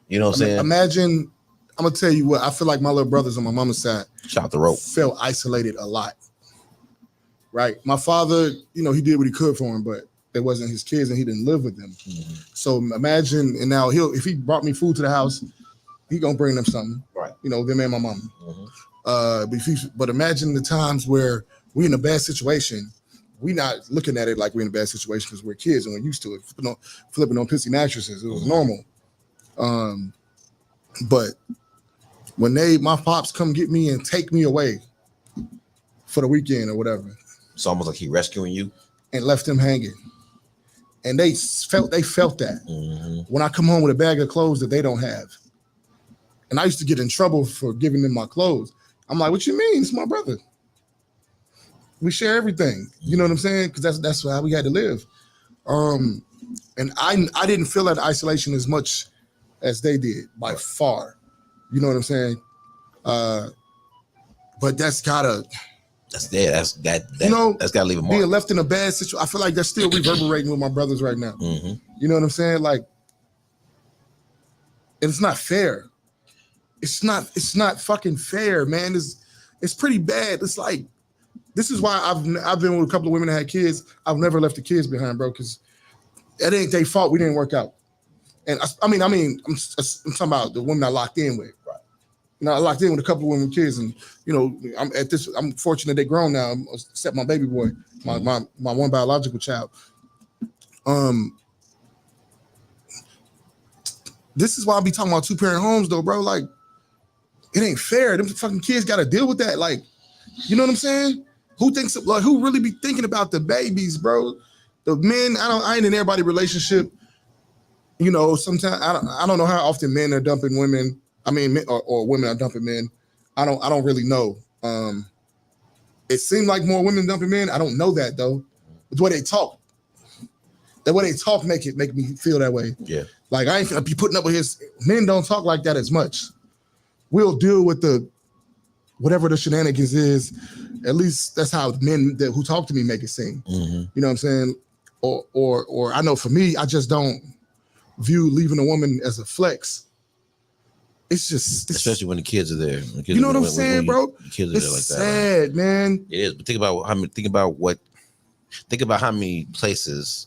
You know what I'm saying? Imagine, I'm gonna tell you what, I feel like my little brothers on my mama's side felt isolated a lot. Right? My father, he did what he could for him, but they wasn't his kids and he didn't live with them. So imagine, and now if he brought me food to the house, he gonna bring them something. Right. Them and my mom. But imagine the times where we in a bad situation. We not looking at it like we're in a bad situation because we're kids and we're used to it. Flipping on pissy mattresses, it was normal. But when my pops come get me and take me away for the weekend or whatever, it's almost like he rescuing you and left them hanging. And they felt that. When I come home with a bag of clothes that they don't have. And I used to get in trouble for giving them my clothes. I'm like, what you mean? It's my brother. We share everything. You know what I'm saying? Because that's how we had to live. And I didn't feel that isolation as much as they did by far. You know what I'm saying? But that's gotta leave a mark. Being left in a bad situation, I feel like that's still reverberating with my brothers right now. You know what I'm saying? Like, and it's not fair. It's not fucking fair, man. It's pretty bad. It's like, this is why I've been with a couple of women that had kids. I've never left the kids behind, bro, because it ain't their fault we didn't work out. And I'm talking about the women I locked in with. Right. You know, I locked in with a couple of women with kids, and you know, I'm fortunate they're grown now, except my baby boy, my one biological child. This is why I be talking about 2-parent homes, though, bro. Like, it ain't fair. Them fucking kids got to deal with that. Like, you know what I'm saying? Who really be thinking about the babies, bro? The men, I ain't in everybody's relationship. You know, sometimes I don't know how often men are dumping women. I mean, men, or women are dumping men. I don't really know. It seemed like more women dumping men. I don't know that though. It's the way they talk. The way they talk make me feel that way. Yeah. Like, I ain't gonna be putting up with his. Men don't talk like that as much. We'll deal with whatever the shenanigans is. At least that's how men who talk to me make it seem. You know what I'm saying? Or I know for me, I just don't view leaving a woman as a flex. It's just, especially when the kids are there. You know what I'm saying, bro? The kids are there like sad, that. Sad, man. It is. But think about how many places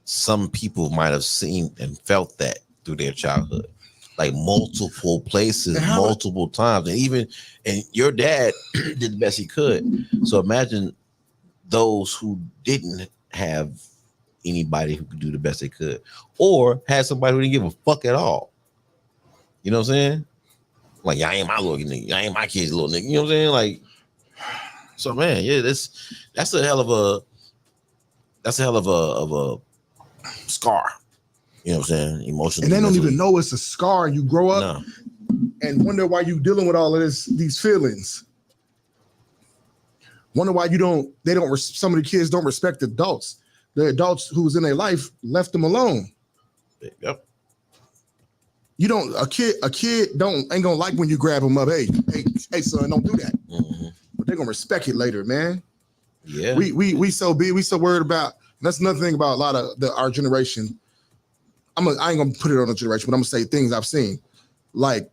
some people might have seen and felt that through their childhood. Like multiple places, multiple times. And your dad did the best he could. So imagine those who didn't have anybody who could do the best they could, or had somebody who didn't give a fuck at all. You know what I'm saying? Like, y'all ain't my little nigga. Y'all ain't my kid's little nigga. You know what I'm saying? Like, so man, yeah, that's a hell of a scar. You know what I'm saying? Emotionally. And they don't even know it's a scar. You grow up and wonder why you dealing with all of these feelings. Wonder why some of the kids don't respect adults. The adults who was in their life left them alone. Yep. You don't, a kid ain't gonna like when you grab them up. Hey, son, don't do that. But they're gonna respect it later, man. Yeah. We so worried about. That's another thing about a lot of our generation. I ain't gonna put it on a generation, but I'm gonna say things I've seen. Like,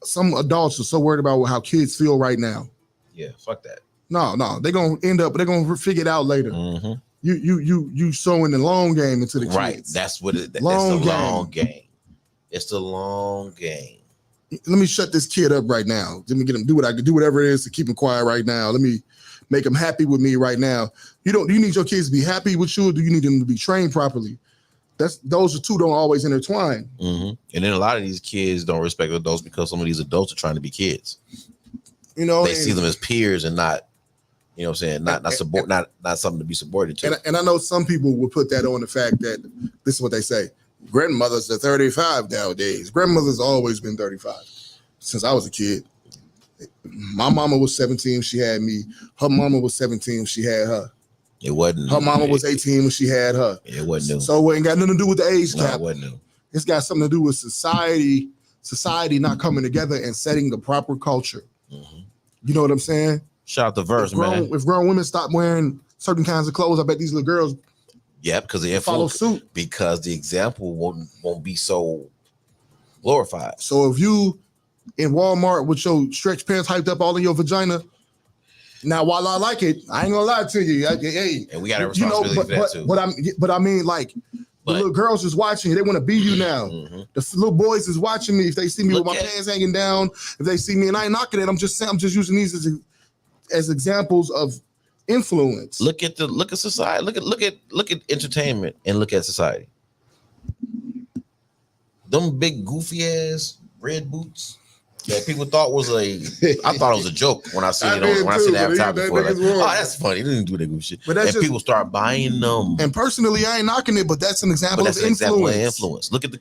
some adults are so worried about how kids feel right now. Yeah, fuck that. No, they're gonna figure it out later. You sowing the long game into the kids. Right. That's what it is. Long game. It's the long game. Let me shut this kid up right now. Let me get him do what I can do, whatever it is to keep him quiet right now. Let me make him happy with me right now. Do you need your kids to be happy with you, or do you need them to be trained properly? Those two don't always intertwine. And then a lot of these kids don't respect adults because some of these adults are trying to be kids. You know, they see them as peers and not, you know what I'm saying, not something to be subordinate to. And I know some people will put that on the fact that this is what they say. Grandmothers are 35 nowadays. Grandmother's always been 35 since I was a kid. My mama was 17 when she had me. Her mama was 17 when she had her. It wasn't. Her mama was 18 when she had her. It wasn't new. So it ain't got nothing to do with the age cap. No, it wasn't new. It's got something to do with society not coming together and setting the proper culture. You know what I'm saying? Shout out the verse, man. If grown women stop wearing certain kinds of clothes, I bet these little girls because the follow suit. Because the example won't be so glorified. So if you in Walmart with your stretch pants hyped up all in your vagina, now while I like it, I ain't gonna lie to you. Hey, and we got a responsibility for that too. But I mean, like, the little girls is watching you. They want to be you now. The little boys is watching me. If they see me with my pants hanging down, if they see me, and I ain't knocking it, I'm just using these as examples of influence. Look at society. Look at entertainment and look at society. Them big goofy ass red boots. that people thought was I thought it was a joke when I seen it when I seen the advertisement before. Like, oh, that's funny. They didn't do that good shit. But that's and people start buying them. And personally, I ain't knocking it, but that's an example of influence. Look at the.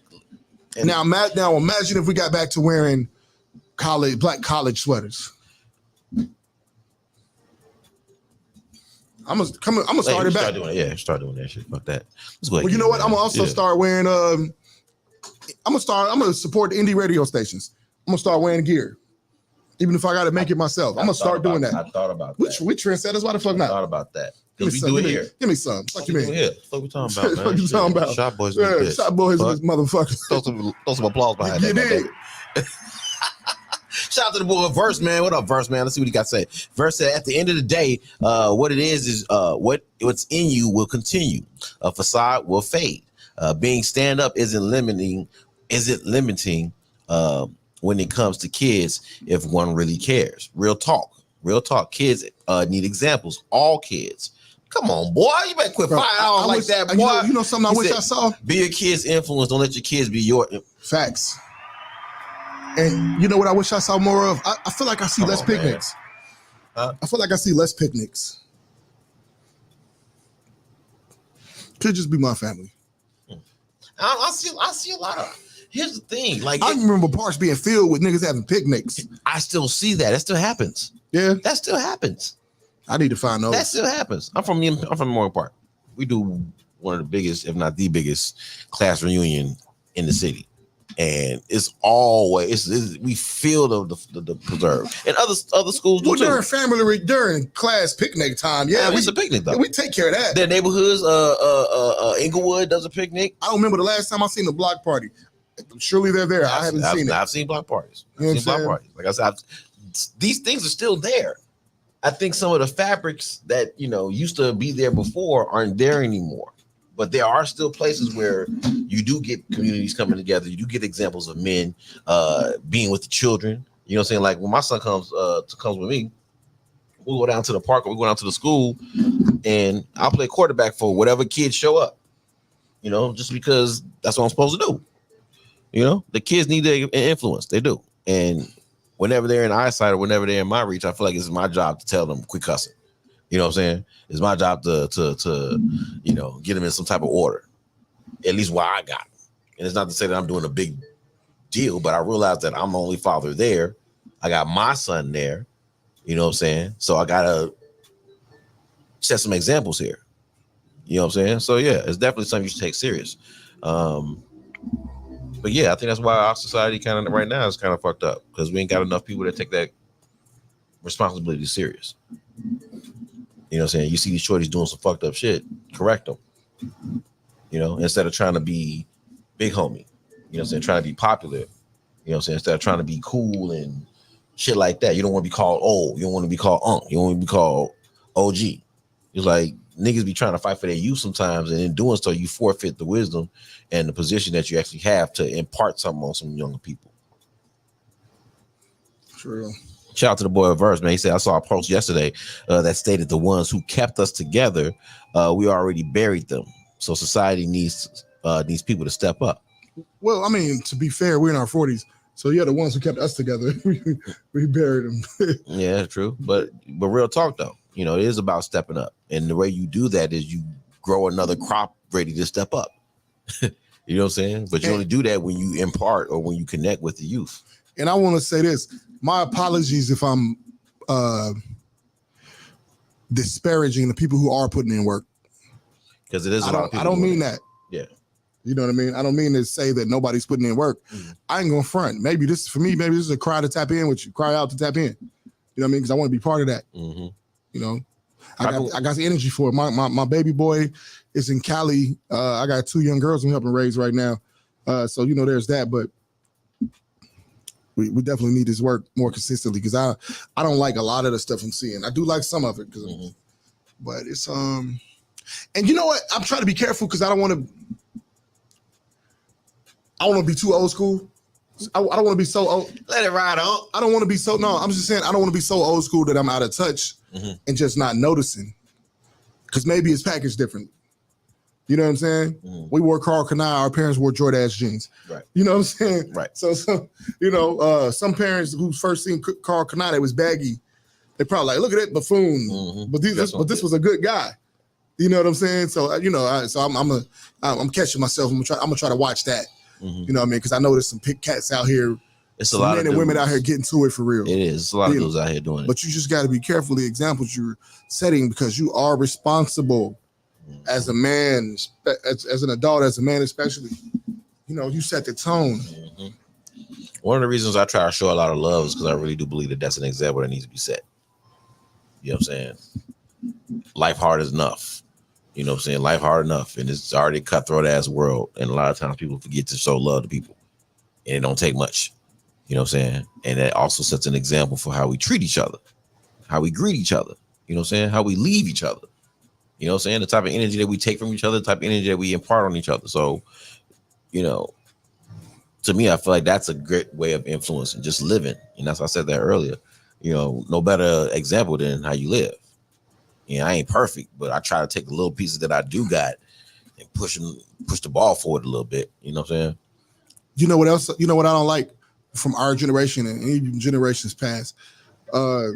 Now imagine if we got back to wearing black college sweaters. I'm gonna start it back. Start doing it. Yeah, start doing that shit. Fuck that. Let's go ahead. Well, you know what? I'm gonna also start wearing. I'm gonna support the indie radio stations. I'm gonna start wearing gear, even if I got to make it myself. I'm gonna start doing that. I thought about that. Which trendsetters? Why the fuck not? I thought about that. Because we do it here. Give me some. Fuck you mean? Here. What we talking about, man? What you talking about? Shop boys. Yeah, Shop boys, this motherfucker. Throw some applause behind that. Did. Shout out to the boy Verse, man. What up, Verse, man? Let's see what he got to say. Verse said, at the end of the day, what it is what's in you will continue. A facade will fade. Being stand up isn't limiting when it comes to kids if one really cares. Real talk. Kids need examples. All kids. Come on, boy. You better quit firing out like that, boy. You know something I wish I saw? Be your kid's influence. Don't let your kids be your facts. And you know what I wish I saw more of? I feel like I see less picnics. I feel like I see less picnics. Could just be my family. I see a lot of. Here's the thing. Like I remember parks being filled with niggas having picnics. I still see that. That still happens. Yeah, that still happens. I need to find those. That still happens. I'm from Memorial Park. We do one of the biggest, if not the biggest, class reunion in the city. And it's always we feel the preserve, and other schools do too. During class picnic time, it's a picnic though. We take care of that. Their neighborhoods, Inglewood does a picnic. I don't remember the last time I seen a block party. Surely they're there. I haven't seen it. I've seen block parties. Like I said, these things are still there. I think some of the fabrics that used to be there before aren't there anymore. But there are still places where you do get communities coming together. You do get examples of men being with the children. You know what I'm saying? Like when my son comes with me, we'll go down to the park or we go down to the school and I'll play quarterback for whatever kids show up. Just because that's what I'm supposed to do. The kids need their influence. They do. And whenever they're in eyesight or whenever they're in my reach, I feel like it's my job to tell them quit cussing. You know what I'm saying? It's my job to get them in some type of order, at least where I got them. And it's not to say that I'm doing a big deal, but I realize that I'm the only father there. I got my son there. You know what I'm saying? So I got to set some examples here. You know what I'm saying? So, yeah, it's definitely something you should take serious. But, yeah, I think that's why our society kind of right now is kind of fucked up because we ain't got enough people that take that responsibility serious. You know what I'm saying? You see these shorties doing some fucked up shit, correct them. Instead of trying to be big homie. You know what I'm saying? Trying to be popular. You know what I'm saying? Instead of trying to be cool and shit like that. You don't want to be called old. You don't want to be called unk. You don't want to be called OG. It's like niggas be trying to fight for their youth sometimes, and in doing so, you forfeit the wisdom and the position that you actually have to impart something on some younger people. True. Shout out to the boy of Verse, man. He said, I saw a post yesterday that stated the ones who kept us together, we already buried them. So society needs people to step up. Well, I mean, to be fair, we're in our 40s. So yeah, the ones who kept us together, we buried them. Yeah, true. But real talk though, it is about stepping up. And the way you do that is you grow another crop ready to step up. You know what I'm saying? But you only do that when you impart or when you connect with the youth. And I want to say this. My apologies if I'm disparaging the people who are putting in work. Because it is a lot of people. I don't mean that. Yeah. You know what I mean? I don't mean to say that nobody's putting in work. Mm-hmm. I ain't going to front. Maybe this is a cry to tap in with you. Cry out to tap in. You know what I mean? Because I want to be part of that. Mm-hmm. I got the energy for it. My baby boy is in Cali. I got 2 young girls I'm helping raise right now. So, there's that. But we definitely need this work more consistently because I don't like a lot of the stuff I'm seeing. I do like some of it, but it's and you know what? I'm trying to be careful because I don't want to be too old school. I don't want to be so old. Let it ride on. I don't want to be so. No, I'm just saying I don't want to be so old school that I'm out of touch and just not noticing because maybe it's packaged different. You know what I'm saying? We wore Carl Kanai. Our parents wore Jordache jeans. Right. You know what I'm saying? Right. So some parents who first seen Carl Kanai, that was baggy. They probably like, look at that buffoon. But this was a good guy. You know what I'm saying? So I'm catching myself. I'm gonna try to watch that. You know what I mean? Because I know there's some pig cats out here. It's a lot men of and women out here getting to it for real. It is. It's a lot of dudes out here doing it. But you just got to be careful the examples you're setting, because you are responsible as a man, as an adult, as a man especially. You know, you set the tone. One of the reasons I try to show a lot of love is because I really do believe that that's an example that needs to be set. You know what I'm saying? Life hard is enough. You know what I'm saying? Life hard enough. And it's already a cutthroat ass world. And a lot of times people forget to show love to people. And it don't take much. You know what I'm saying? And that also sets an example for how we treat each other, how we greet each other. You know what I'm saying? How we leave each other. You know what I'm saying? The type of energy that we take from each other, the type of energy that we impart on each other. So, you know, to me, I feel like that's a great way of influencing, just living. And that's why I said that earlier. You know, no better example than how you live. You know, I ain't perfect, but I try to take the little pieces that I do got and push the ball forward a little bit. You know what I'm saying? You know what else? You know what I don't like from our generation and even generations past? How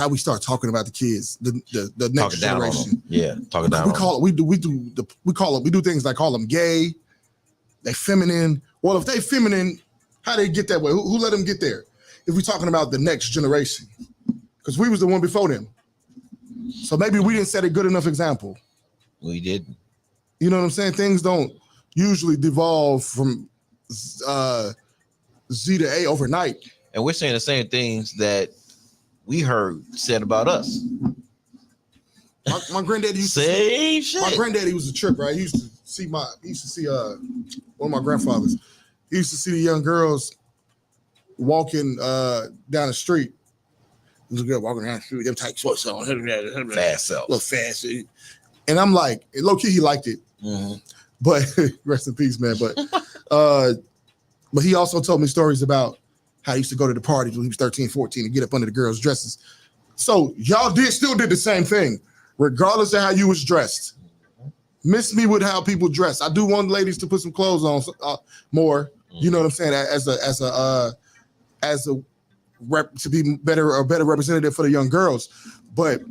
we start talking about the kids, the next generation. Yeah, talking down. We do things like call them gay, they feminine. Well, if they feminine, how they get that way? Who let them get there? If we're talking about the next generation, because we was the one before them. So maybe we didn't set a good enough example. We didn't. You know what I'm saying? Things don't usually devolve from Z to A overnight. And we're saying the same things that we heard said about us. My granddaddy used to same shit. My granddaddy was a trip, right? He used to see one of my grandfathers. He used to see the young girls walking down the street. There was a girl walking down the street, them tight shorts on, fast self, a little fast. And I'm like, low key, he liked it. But rest in peace, man. But he also told me stories about how he used to go to the parties when he was 13, 14 and get up under the girls' dresses. So y'all still did the same thing, regardless of how you was dressed. Miss me with how people dress. I do want ladies to put some clothes on more. You know what I'm saying? As a rep to be better representative for the young girls. But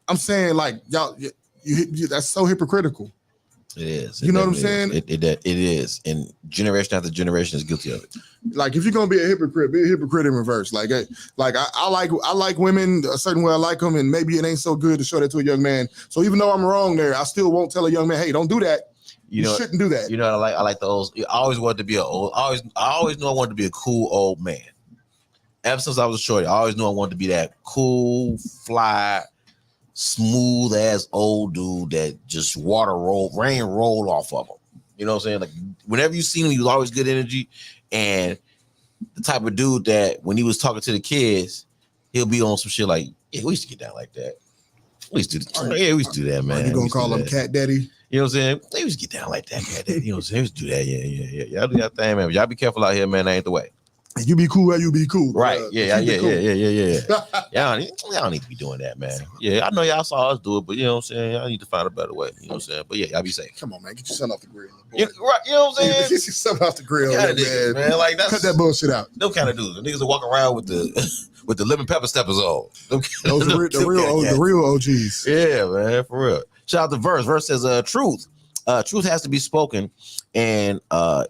I'm saying, like, y'all, you that's so hypocritical. It is. You know what I'm saying? It is. And generation after generation is guilty of it. Like, if you're gonna be a hypocrite in reverse. Like I like women a certain way. I like them, and maybe it ain't so good to show that to a young man. So even though I'm wrong there, I still won't tell a young man, hey, don't do that. You shouldn't do that. You know what I like the old. I always wanted to be I always knew I wanted to be a cool old man. Ever since I was a shorty, I always knew I wanted to be that cool, fly, smooth ass old dude that just rain roll off of him. You know what I'm saying? Like, whenever you seen him, he was always good energy, and the type of dude that when he was talking to the kids, he'll be on some shit like, yeah, we used to get down like that. We used to do that, man. Are you gonna call him Cat Daddy? You know what I'm saying? They used to get down like that, Cat Daddy. You know what I'm saying? They used to do that. Yeah. Y'all do that thing, man. But y'all be careful out here, man. That ain't the way. You be cool, you be cool. Right. Yeah. Y'all don't need to be doing that, man. Yeah, I know y'all saw us do it, but you know what I'm saying? Y'all need to find a better way. You know what I'm saying? But yeah, y'all be safe. Come on, man. Get your son off the grill. Right. You know what I'm saying? Get your son off the grill, man. Like, cut that bullshit out. Them kind of dudes. The niggas that walk around with the lemon pepper steppers on. Those are the real OGs. Yeah, man, for real. Shout out to Verse. Verse says, truth. Truth has to be spoken, and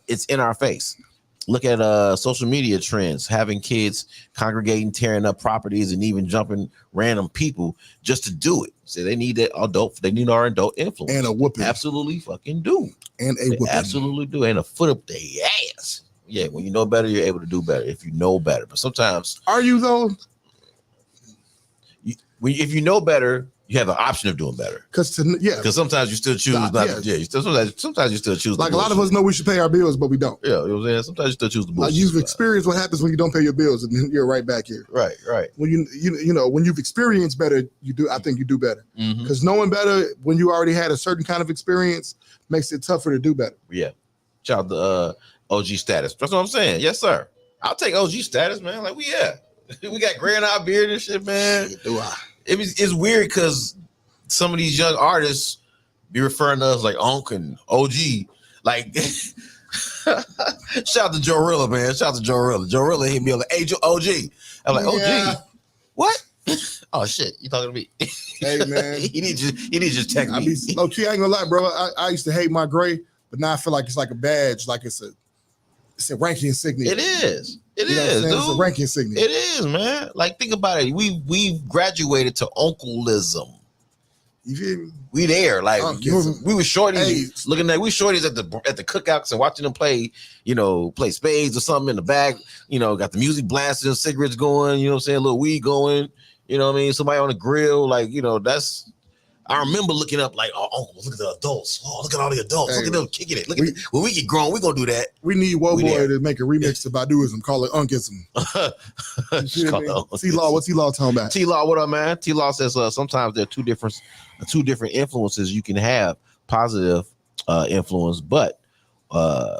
it's in our face. Look at social media trends, having kids congregating, tearing up properties, and even jumping random people just to do it. So they need our adult influence. And a whooping. Absolutely fucking do. And a whooping. Absolutely do. And a foot up their ass. Yeah, when you know better, you're able to do better. If you know better. But sometimes. Are you though? If you know better, you have an option of doing better. Because sometimes you still choose not. Sometimes you still choose. Like, a lot of us know we should pay our bills, but we don't. Yeah, you know what I'm saying? Sometimes you still choose the bullshit. Like, you've experienced what happens when you don't pay your bills, and then you're right back here. Right. When you know when you've experienced better, I think you do better. Because knowing better when you already had a certain kind of experience makes it tougher to do better. Yeah. Shout out the OG status. That's what I'm saying. Yes, sir. I'll take OG status, man. Like, we got gray in our beard and shit, man. Do I? It's weird because some of these young artists be referring to us like Unc and OG. Like, shout out to Joe Rilla, man. Shout out to Joe Rilla. Joe Rilla hit me up like, hey, OG. I'm like, OG, what? Oh, shit. You talking to me? Hey, man. he need to just text me. Low key, I ain't gonna lie, bro. I used to hate my gray, but now I feel like it's like a badge, like it's a ranking insignia. It is. It you know is, dude. It's a ranking insignia. It is, man. Like, think about it. We've graduated to uncleism. You feel me? We there, like we were shorties looking at shorties at the cookouts and watching them play spades or something in the back. Got the music blasting, cigarettes going. You know what I'm saying, a little weed going. You know what I mean? Somebody on the grill, like that's. I remember looking up like, oh, uncle, look at the adults. Oh, look at all the adults. Hey, look at them kicking it. When we get grown, we're gonna do that. We need Woe Boy to make a remix to Baduism, call it Unkism. T-Law, what's T-Law talking about? T-Law, what up, man? T-Law says sometimes there are two different influences you can have, positive influence, but did I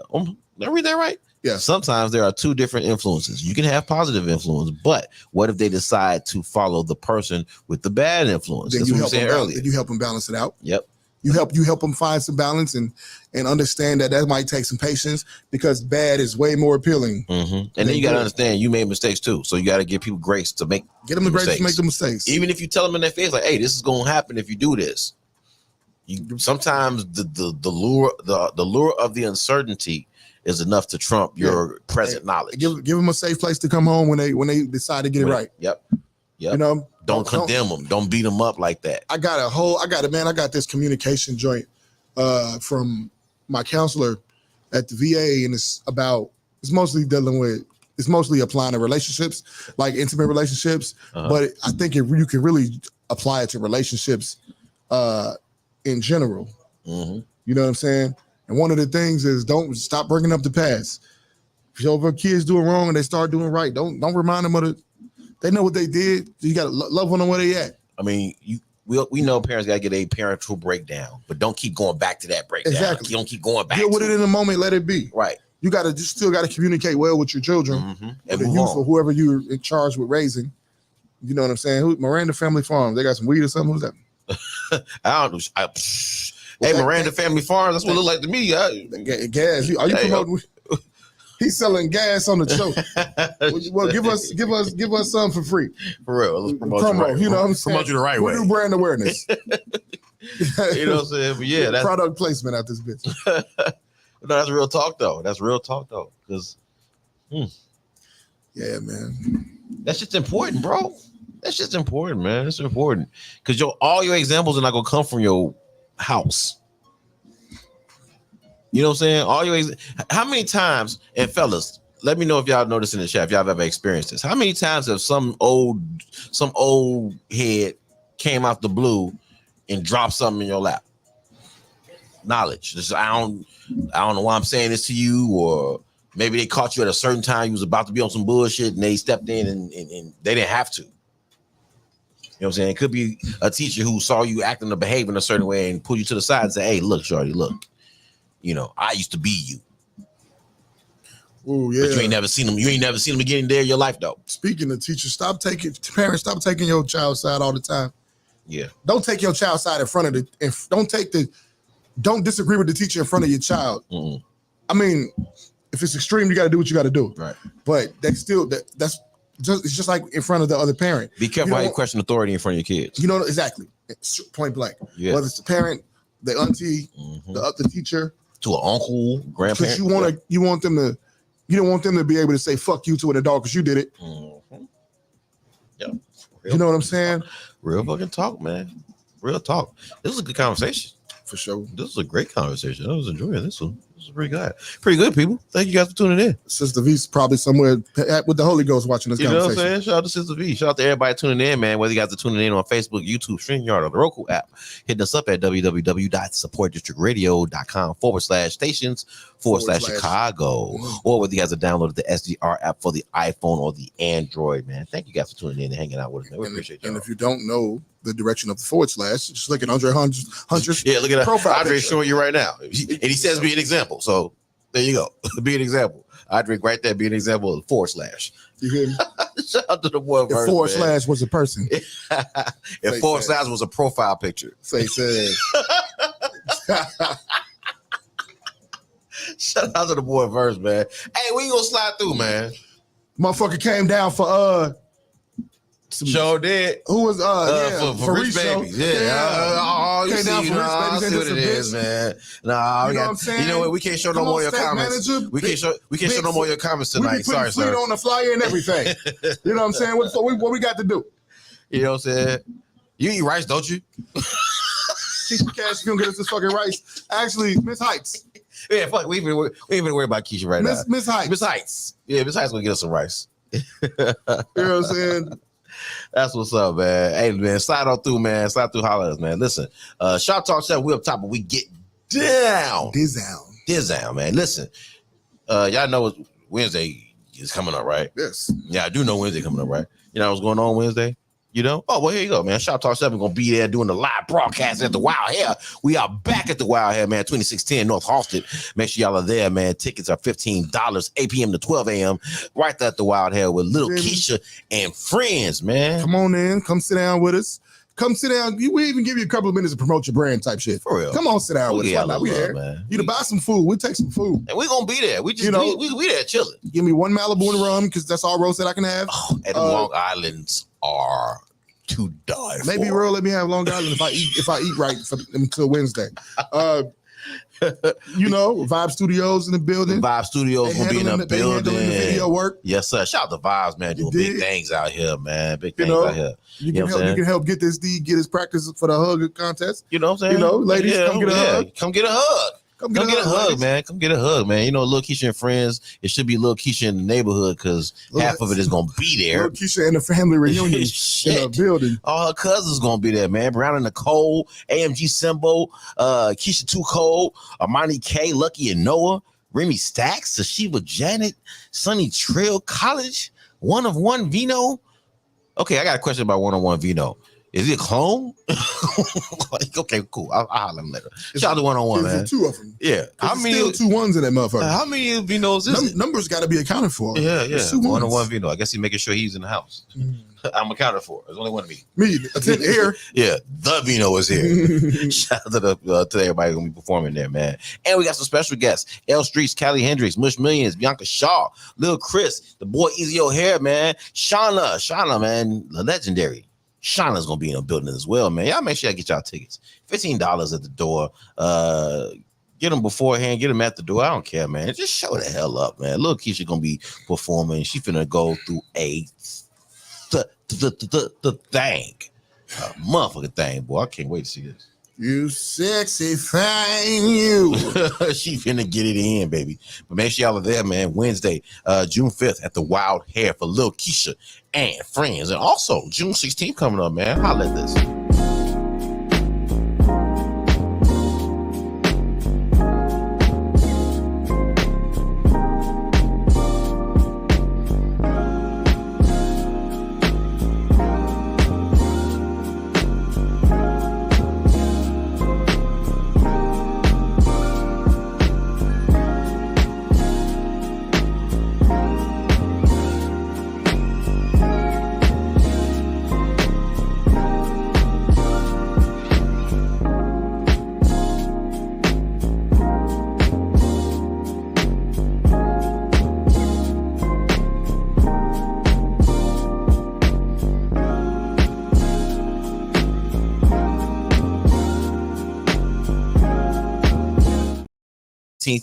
read that right? Yeah. Sometimes there are two different influences. You can have positive influence, but what if they decide to follow the person with the bad influence? Then That's what we said earlier. Then you help them balance it out. Yep. You help them find some balance and understand that might take some patience because bad is way more appealing. Mm-hmm. And then you got to understand you made mistakes too. So you got to give people grace to get them the grace to make the mistakes. Even if you tell them in their face, like, hey, this is going to happen if you do this. Sometimes the lure of the uncertainty is enough to trump your present knowledge. Give them a safe place to come home when they decide to get it right. Yep. Don't condemn them. Don't beat them up like that. I got this communication joint from my counselor at the VA, and it's mostly applying to relationships, like intimate relationships. But I think you can really apply it to relationships in general. Mm-hmm. You know what I'm saying? And one of the things is don't stop bringing up the past. If your kids doing wrong and they start doing right, don't remind them of they know what they did. You got to love on them where they at. I mean, we know parents got to get a parental breakdown, but don't keep going back to that breakdown. Exactly. You don't keep going back. Deal with it in the moment. Let it be. Right. You still got to communicate well with your children, and the youth or whoever you're in charge with raising. You know what I'm saying? Miranda Family Farms. They got some weed or something. Who's that? I don't know. Hey, Miranda Family Farms. That's what it look like to me. Gas. Are you promoting? He's selling gas on the show. Well, give us some for free. For real. Let's promote you right. You know what I'm saying? Promote you the right way. We do brand awareness. You know what I'm saying? But yeah, that's product placement out this bitch. No, that's real talk though. Because yeah, man. That's just important, bro. That's just important, man. It's important. Because all your examples are not gonna come from your house. You know what I'm saying? How many times, and fellas, let me know if y'all know this in the chat, if y'all have ever experienced this. How many times have some old head came out the blue and dropped something in your lap? Knowledge. I don't know why I'm saying this to you, or maybe they caught you at a certain time you was about to be on some bullshit and they stepped in and they didn't have to. You know what I'm saying? It could be a teacher who saw you acting or behaving a certain way and pulled you to the side and say, hey, look, shorty, look. I used to be you. Oh yeah. But you ain't never seen them. You ain't never seen them again in your life though. Speaking of teachers, parents, stop taking your child's side all the time. Yeah. Don't take your child's side in front of don't disagree with the teacher in front of your child. Mm-mm. I mean, if it's extreme, you got to do what you got to do. Right. But it's just like in front of the other parent. Be careful how you question authority in front of your kids. You know exactly. It's point blank. Yeah. Whether it's the parent, the auntie, the teacher, to an uncle, grandparent. Because you don't want them to be able to say fuck you to an adult because you did it. Mm-hmm. Yep. You know what I'm saying? Real fucking talk, man. Real talk. This was a good conversation. For sure. This was a great conversation. I was enjoying this one. This was pretty good. Pretty good, people. Thank you guys for tuning in. Sister V's probably somewhere with the Holy Ghost watching this conversation. You know what I'm saying? Shout out to Sister V. Shout out to everybody tuning in, man. Whether you guys are tuning in on Facebook, YouTube, StreamYard, or the Roku app. Hitting us up at www.supportdistrictradio.com/stations/Chicago. Or whether you guys are downloaded the SDR app for the iPhone or the Android, man. Thank you guys for tuning in and hanging out with us, man. We appreciate you. And if you don't know the direction of the / just look at Andre Hunter's yeah, look at that profile. Andre's showing you right now. And he says be an example. So there you go. Be an example. Andre right there, be an example of the / You hear me? Shout out to the boy. If / was a person. If / was a profile picture. Say says. Shout out to the boy Verse, man. Hey, we gonna slide through, man. Motherfucker came down for Sure did. Who was for Rich Babies? Yeah. Came down for Rich Babies. I see what it is, man. Nah, you know what I'm saying? You know what? We can't show no more of your comments. We can't show no more of your comments tonight. We put Fleet on the flyer and everything. You know what I'm saying? What we got to do? You know what I'm saying? You eat rice, don't you? Keisha Cash, you gonna get us this fucking rice? Actually, Miss Heights. Yeah, fuck. We even worry about Keisha right now. Miss Heights. Miss Heights. Yeah, Miss Heights gonna get us some rice. You know what I'm saying? That's what's up, man. Hey, man, slide on through, man. Slide through, holler at us, man. Listen, Shoptalk 7, we up top, but we get down. Diz-down, man. Listen, y'all know Wednesday is coming up, right? Yes. Yeah, I do know Wednesday coming up, right? You know what's going on Wednesday? You know? Oh, well, here you go, man. Shoptalk 7 gonna be there doing the live broadcast at the Wild Hair. We are back at the Wild Hair, man. 2610 North Halsted. Make sure y'all are there, man. Tickets are $15, 8 p.m. to 12 a.m. right there at the Wild Hair with little Keisha and friends, man. Come on in. Come sit down with us. Come sit down. We even give you a couple of minutes to promote your brand type shit. For real. Come on, sit down with us. Why not? We there. Man. You to buy some food. We'll take some food. And we're gonna be there. We just we there chilling. Give me one Malibu and rum because that's all roast that I can have. Oh, and the Long Islands are to die for. Maybe Earl let me have Long Island if I eat right until Wednesday. You know, Vibe Studios in the building. Vibe Studios will be in the building. The video work. Yes, sir. Shout out to Vibes, man. Doing big things out here, man. Big things out here. You can help get this D get his practice for the hug contest. You know what I'm saying? You know, ladies, come get a hug. Come get a hug. Come get a hug, ladies. man. Come get a hug, man. You know, Lil Keisha and friends. It should be Lil Keisha in the neighborhood because half of it is gonna be there. Lil Keisha and the family reunion in the building. All her cousins gonna be there, man. Brown and Nicole, AMG Symbol, Keisha Too Cold, Armani K, Lucky and Noah, Remy Stacks, Toshiba Janet, Sunny Trail College, One of One Vino. Okay, I got a question about One of One Vino. Is it a clone? Okay, cool. I'll holler at him later. Shout out to One on One, man. Two of them. Yeah. How many? Still 2 1s in that motherfucker. How many Vinos is it? Numbers got to be accounted for. Yeah. One on One Vino. I guess he's making sure he's in the house. I'm accounted for. There's only one of me. Me, attend here. Yeah, the Vino is here. Shout out to everybody gonna be performing there, man. And we got some special guests: L Streets, Callie Hendricks, Mush Millions, Bianca Shaw, Lil Chris, the boy Easy O'Hare, man. Shauna, man, the legendary. Shauna's gonna be in the building as well, man. Y'all make sure y'all get y'all tickets. $15 at the door. Get them beforehand, get them at the door. I don't care, man. Just show the hell up, man. Lil Keisha gonna be performing. She finna go through a the thing. Motherfucking thing, boy. I can't wait to see this. You sexy thing, you. She finna get it in, baby. But make sure y'all are there, man. Wednesday, June 5th at the Wild Hair for Lil Keisha and friends. And also June 16th coming up, man. Holla at this.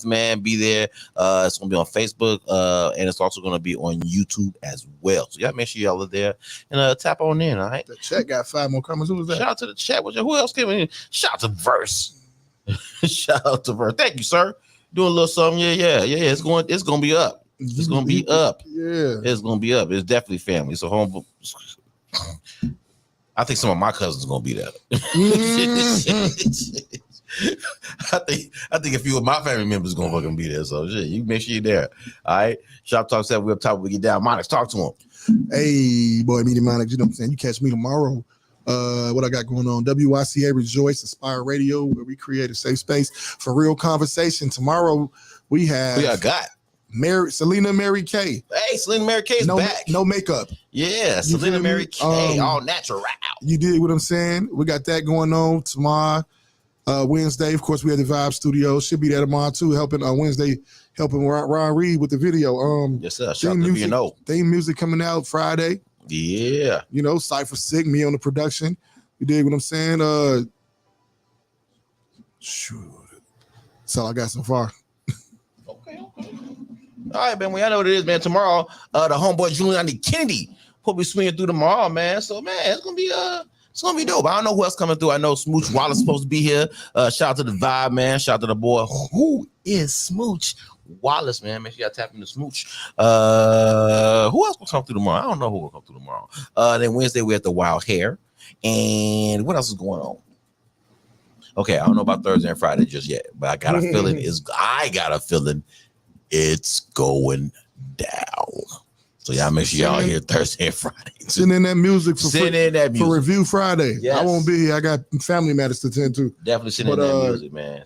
Man, be there. It's gonna be on Facebook, and it's also gonna be on YouTube as well. So y'all make sure y'all are there and tap on in. All right. The chat got 5 more comments. Who was that? Shout out to the chat. Who else came in? Shout out to Verse. Shout out to Verse. Thank you, sir. Doing a little something. Yeah. It's gonna be up. It's gonna be up. Yeah. It's gonna be up. It's definitely family. So home. I think some of my cousins are gonna be there. I think a few of my family members gonna fucking be there. So shit, you make sure you're there. All right. Shoptalk 7, we up top, we get down. Monix, talk to him. Hey, boy, meeting Monix. You know what I'm saying? You catch me tomorrow. What I got going on? WYCA Rejoice, Inspire Radio, where we create a safe space for real conversation. Tomorrow we have Selena Mary K. Hey, Selena Mary K is back. No makeup. Yeah, Selena Mary K, all natural. You did what I'm saying? We got that going on tomorrow. Wednesday, of course, we had the Vibe Studio. Should be there tomorrow too, helping Wednesday, helping Ron Reed with the video. Yes, sir. Shout out to theme music coming out Friday. Yeah. You know, Cypher Sick, me on the production. You dig what I'm saying? Shoot. That's all I got so far. Okay. All right, man. Well, I know what it is, man. Tomorrow, the homeboy Giuliani Kennedy will be swinging through tomorrow, man. So, man, it's gonna be dope. I don't know who else coming through. I know Smooch Wallace is supposed to be here. Shout out to the Vibe, man. Shout out to the boy. Who is Smooch Wallace, man? Make sure y'all tap into Smooch. Who else will come through tomorrow? I don't know who will come through tomorrow. Then Wednesday we have the Wild Hair. And what else is going on? Okay, I don't know about Thursday and Friday just yet, but I got a feeling it's going down. So y'all make sure y'all here Thursday and Friday. Send in that music for Review Friday. Yes. I won't be here. I got family matters to tend to. Definitely send in that music, man.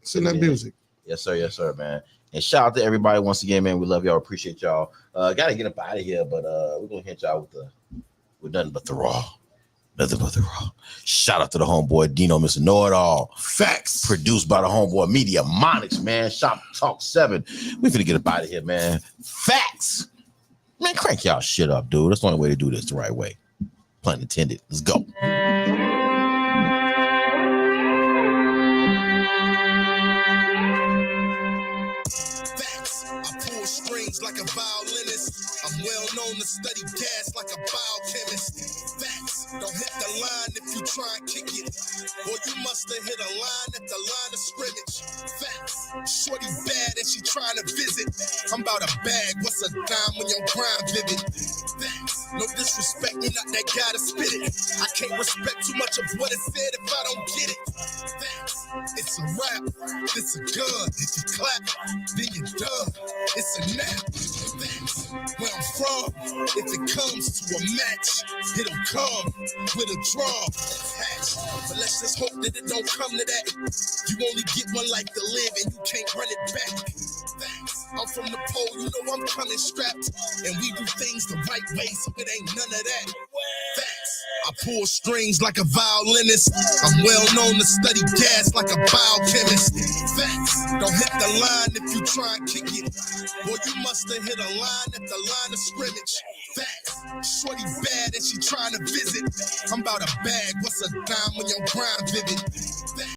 Send that music. Yes, sir, man. And shout out to everybody once again, man. We love y'all. Appreciate y'all. Gotta get up out of here, but we're gonna hit y'all with nothing but the raw. Nothing but the raw. Shout out to the homeboy Dino, Mr. Know-It-All. Facts. Produced by the homeboy Media Monix, man. Shoptalk 7. We finna get up out of here, man. Facts. Man, crank y'all shit up, dude. That's the only way to do this the right way. Pun intended. Let's go. Like a violinist, I'm well known to study gas like a biochemist. Facts, don't hit the line if you try and kick it, or you must have hit a line at the line of scrimmage. Facts, shorty bad and she trying to visit. I'm about a bag, what's a dime when your crime vivid? Facts, no disrespect, you're not that guy to spit it. I can't respect too much of what it said if I don't get it. Facts, it's a rap, it's a gun. If you clap, then you're done. It's a nap. Facts, where I'm from, if it comes to a match, it'll come with a draw. Facts, but let's just hope that it don't come to that. You only get one life to live and you can't run it back. Facts, I'm from the pole, you know I'm coming strapped, and we do things the right way, so it ain't none of that. Facts, I pull strings like a violinist. I'm well known to study gas like a biochemist. Facts, don't hit the line if you try and kick it, or you must have hit a line at the line of scrimmage. Facts, shorty bad and she trying to visit. I'm about a bag, what's a dime when your grind vivid?